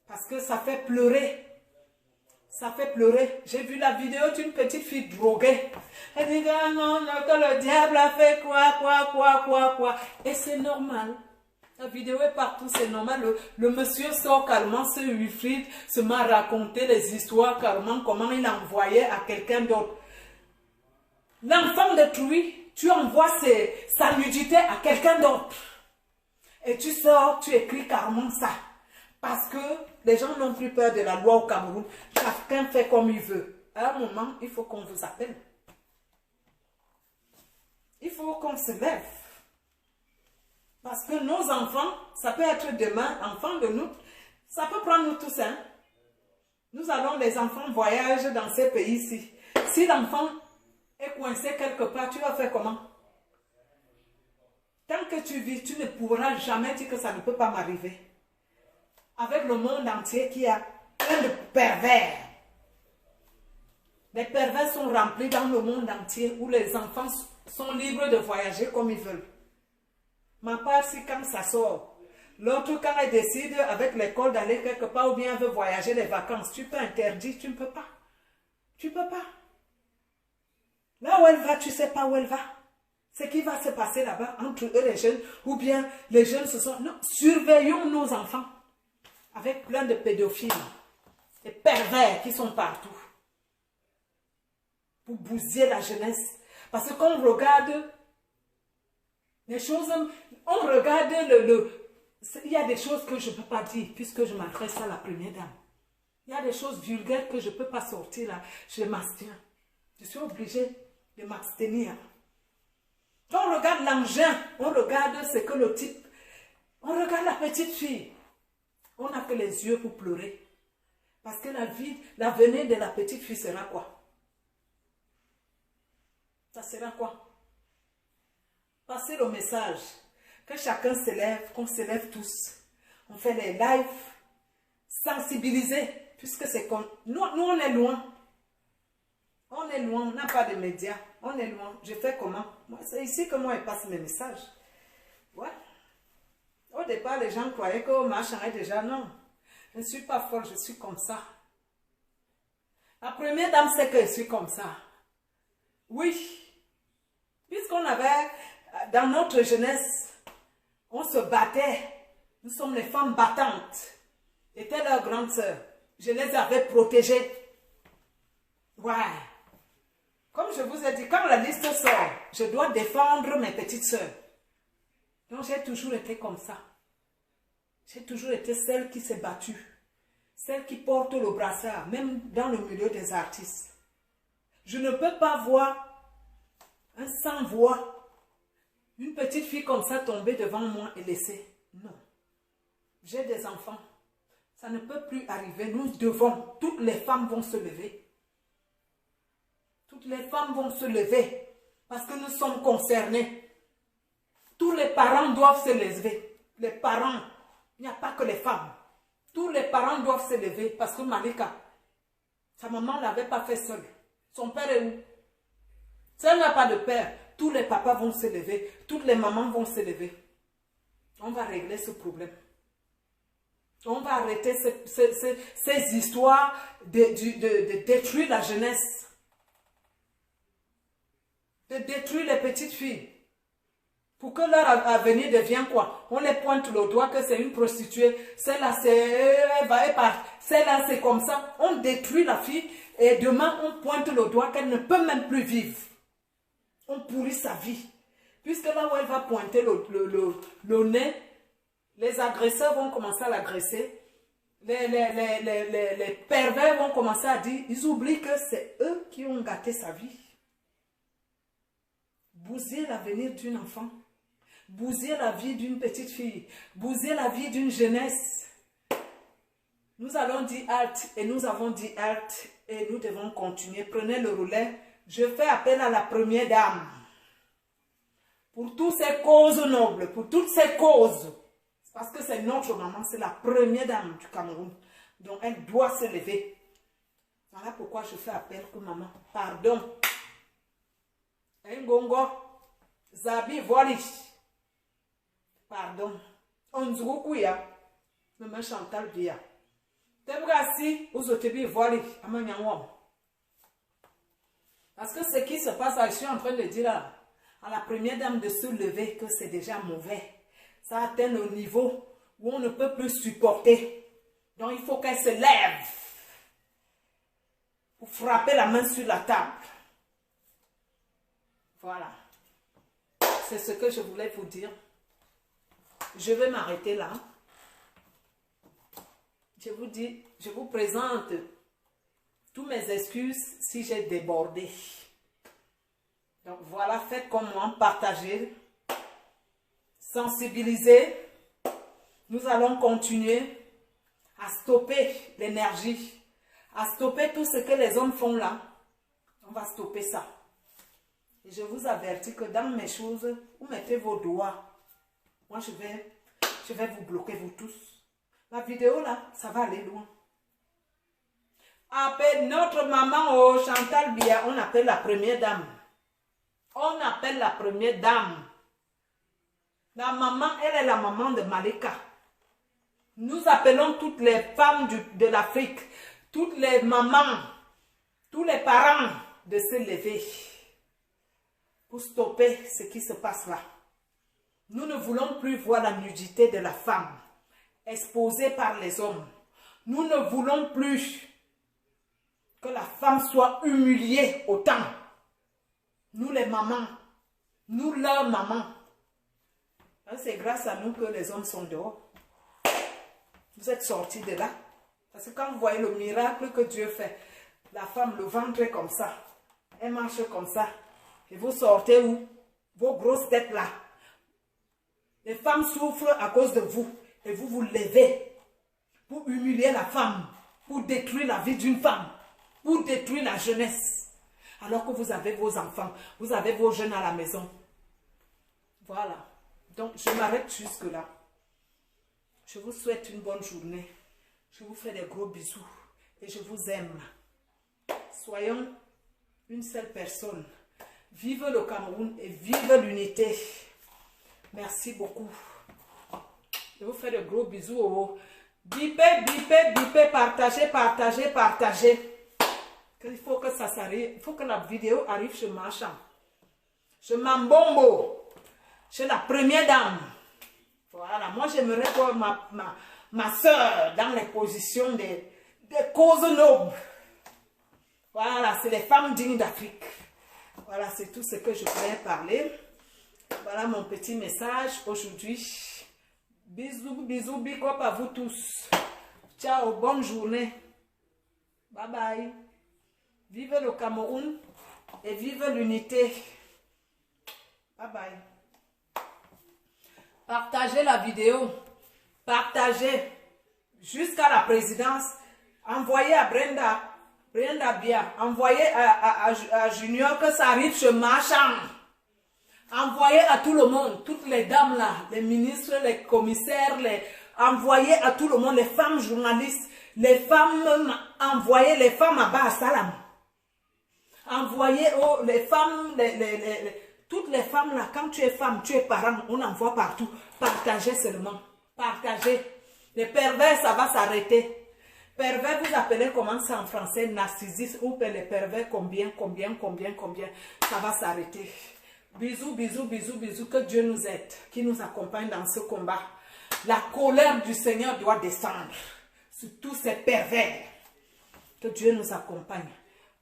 Parce que ça fait pleurer. Ça fait pleurer. J'ai vu la vidéo d'une petite fille droguée. Elle dit que non, que le diable a fait quoi. Et c'est normal. La vidéo est partout, c'est normal. Le monsieur sort carrément, ce Wilfried se met à raconter les histoires carrément, comment il envoyait à quelqu'un d'autre. L'enfant détruit, tu envoies sa nudité à quelqu'un d'autre. Et tu sors, tu écris carrément ça. Parce que les gens n'ont plus peur de la loi au Cameroun. Chacun fait comme il veut. À un moment, il faut qu'on vous appelle. Il faut qu'on se lève. Parce que nos enfants, ça peut être demain, enfants de nous, ça peut prendre nous tous. Hein? Nous allons, les enfants voyagent dans ces pays-ci. Si l'enfant est coincé quelque part, tu vas faire comment? Tant que tu vis, tu ne pourras jamais dire que ça ne peut pas m'arriver. Avec le monde entier qui a plein de pervers. Les pervers sont remplis dans le monde entier où les enfants sont libres de voyager comme ils veulent. Ma part, si quand ça sort, l'autre quand elle décide avec l'école d'aller quelque part ou bien veut voyager les vacances, tu peux interdire, tu ne peux pas. Tu ne peux pas. Là où elle va, tu ne sais pas où elle va. Ce qui va se passer là-bas entre eux les jeunes ou bien les jeunes se sont... Non, surveillons nos enfants. Avec plein de pédophiles, des pervers qui sont partout. Pour bousiller la jeunesse. Parce que quand on regarde les choses, on regarde il y a des choses que je ne peux pas dire, puisque je m'adresse à la première dame. Il y a des choses vulgaires que je ne peux pas sortir là. Je m'abstiens. Je suis obligée de m'abstenir. Quand on regarde l'engin, on regarde ce que le type... On regarde la petite fille. On n'a que les yeux pour pleurer. Parce que l'avenir de la petite fille sera quoi? Ça sera quoi? Passer le message. Que chacun se lève, qu'on se lève tous. On fait les lives. Sensibiliser. Puisque c'est comme... Nous, on est loin. On est loin. On n'a pas de médias. On est loin. Je fais comment? C'est ici que moi, je passe mes messages. Ouais. Au départ, les gens croyaient que machin est déjà non. Je ne suis pas folle, je suis comme ça. La première dame sait que je suis comme ça. Oui. Puisqu'on avait, dans notre jeunesse, on se battait. Nous sommes les femmes battantes. J'étais leur grande sœur. Je les avais protégées. Ouais. Comme je vous ai dit, quand la liste sort, je dois défendre mes petites sœurs. Donc j'ai toujours été comme ça. J'ai toujours été celle qui s'est battue. Celle qui porte le brassard, même dans le milieu des artistes. Je ne peux pas voir un sans-voix, une petite fille comme ça tomber devant moi et laisser. Non. J'ai des enfants. Ça ne peut plus arriver. Nous devons, toutes les femmes vont se lever. Toutes les femmes vont se lever parce que nous sommes concernés. Tous les parents doivent se lever. Les parents, il n'y a pas que les femmes. Tous les parents doivent se lever parce que Malika, sa maman ne l'avait pas fait seule. Son père est où? Si elle n'a pas de père, tous les papas vont se lever. Toutes les mamans vont se lever. On va régler ce problème. On va arrêter ces histoires de détruire la jeunesse. De détruire les petites filles. Pour que leur avenir devienne quoi? On les pointe le doigt que c'est une prostituée. Celle-là, celle-là, c'est comme ça. On détruit la fille et demain, on pointe le doigt qu'elle ne peut même plus vivre. On pourrit sa vie. Puisque là où elle va pointer le nez, les agresseurs vont commencer à l'agresser. Les pervers vont commencer à dire, ils oublient que c'est eux qui ont gâté sa vie. Bousiller l'avenir d'une enfant. Bousiller la vie d'une petite fille. Bousiller la vie d'une jeunesse. Nous allons dire halt et nous avons dit halt et nous devons continuer. Prenez le relais. Je fais appel à la première dame. Pour toutes ces causes nobles, pour toutes ces causes. Parce que c'est notre maman, c'est la première dame du Cameroun. Donc elle doit se lever. Voilà pourquoi je fais appel que maman. Pardon. Ngongo. Zabi Voli. Pardon. Onzukuya. Maman Chantal Bia. Tebrasi. Uzotebi Voli. Amanyangwam. Parce que ce qui se passe, je suis en train de dire à la première dame de se lever que c'est déjà mauvais. Ça atteint le niveau où on ne peut plus supporter. Donc il faut qu'elle se lève pour frapper la main sur la table. Voilà. C'est ce que je voulais vous dire. Je vais m'arrêter là. Je vous dis, je vous présente toutes mes excuses si j'ai débordé. Donc voilà, faites comme moi, partagez, sensibilisez. Nous allons continuer à stopper l'énergie, à stopper tout ce que les hommes font là. On va stopper ça. Et je vous avertis que dans mes choses, vous mettez vos doigts. Moi, je vais vous bloquer, vous tous. La vidéo là, ça va aller loin. Appelle notre maman au Chantal Bia, on appelle la première dame. On appelle la première dame. La maman, elle est la maman de Malika. Nous appelons toutes les femmes de l'Afrique, toutes les mamans, tous les parents de se lever pour stopper ce qui se passe là. Nous ne voulons plus voir la nudité de la femme exposée par les hommes. Nous ne voulons plus que la femme soit humiliée autant. Nous les mamans, nous leurs mamans. C'est grâce à nous que les hommes sont dehors. Vous êtes sortis de là. Parce que quand vous voyez le miracle que Dieu fait, la femme, le ventre est comme ça. Elle marche comme ça. Et vous sortez où? Vos grosses têtes là. Les femmes souffrent à cause de vous. Et vous vous levez pour humilier la femme. Pour détruire la vie d'une femme. Pour détruire la jeunesse. Alors que vous avez vos enfants. Vous avez vos jeunes à la maison. Voilà. Donc, je m'arrête jusque là. Je vous souhaite une bonne journée. Je vous fais des gros bisous. Et je vous aime. Soyons une seule personne. Vive le Cameroun et vive l'unité. Merci beaucoup. Je vous fais de gros bisous. Oh. Bipez, bipez, bipez, partagez, partagez, partagez. Il faut que ça s'arrive. Il faut que la vidéo arrive chez Marchand. Chez Mambombo. Chez la première dame. Voilà. Moi, j'aimerais voir ma soeur dans les positions des causes nobles. Voilà. C'est les femmes dignes d'Afrique. Voilà. C'est tout ce que je voulais parler. Voilà mon petit message aujourd'hui. Bisous, bisous, big up à vous tous. Ciao, bonne journée. Bye bye. Vive le Cameroun et vive l'unité. Bye bye. Partagez la vidéo. Partagez. jusqu'à la présidence, envoyez à Brenda Bia, envoyez à Junior que ça arrive chez Marchand. Envoyez à tout le monde, toutes les dames là, les ministres, les commissaires, envoyez à tout le monde, les femmes journalistes, les femmes, envoyez les femmes à Dar es Salaam. Envoyez les femmes, toutes les femmes là, quand tu es femme, tu es parent, on envoie partout. Partagez seulement, partagez. Les pervers, ça va s'arrêter. Pervers, vous appelez comment ça en français, narcissiste, ou les pervers, combien, ça va s'arrêter. Bisous, bisous, bisous, bisous, que Dieu nous aide, qui nous accompagne dans ce combat. La colère du Seigneur doit descendre sur tous ces pervers. Que Dieu nous accompagne.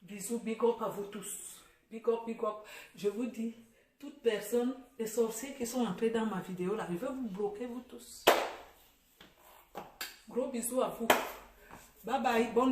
Bisous, big up à vous tous. Big up, big up. Je vous dis, toute personne, les sorciers qui sont entrés dans ma vidéo là, je vais vous bloquer vous tous. Gros bisous à vous. Bye bye. Bonne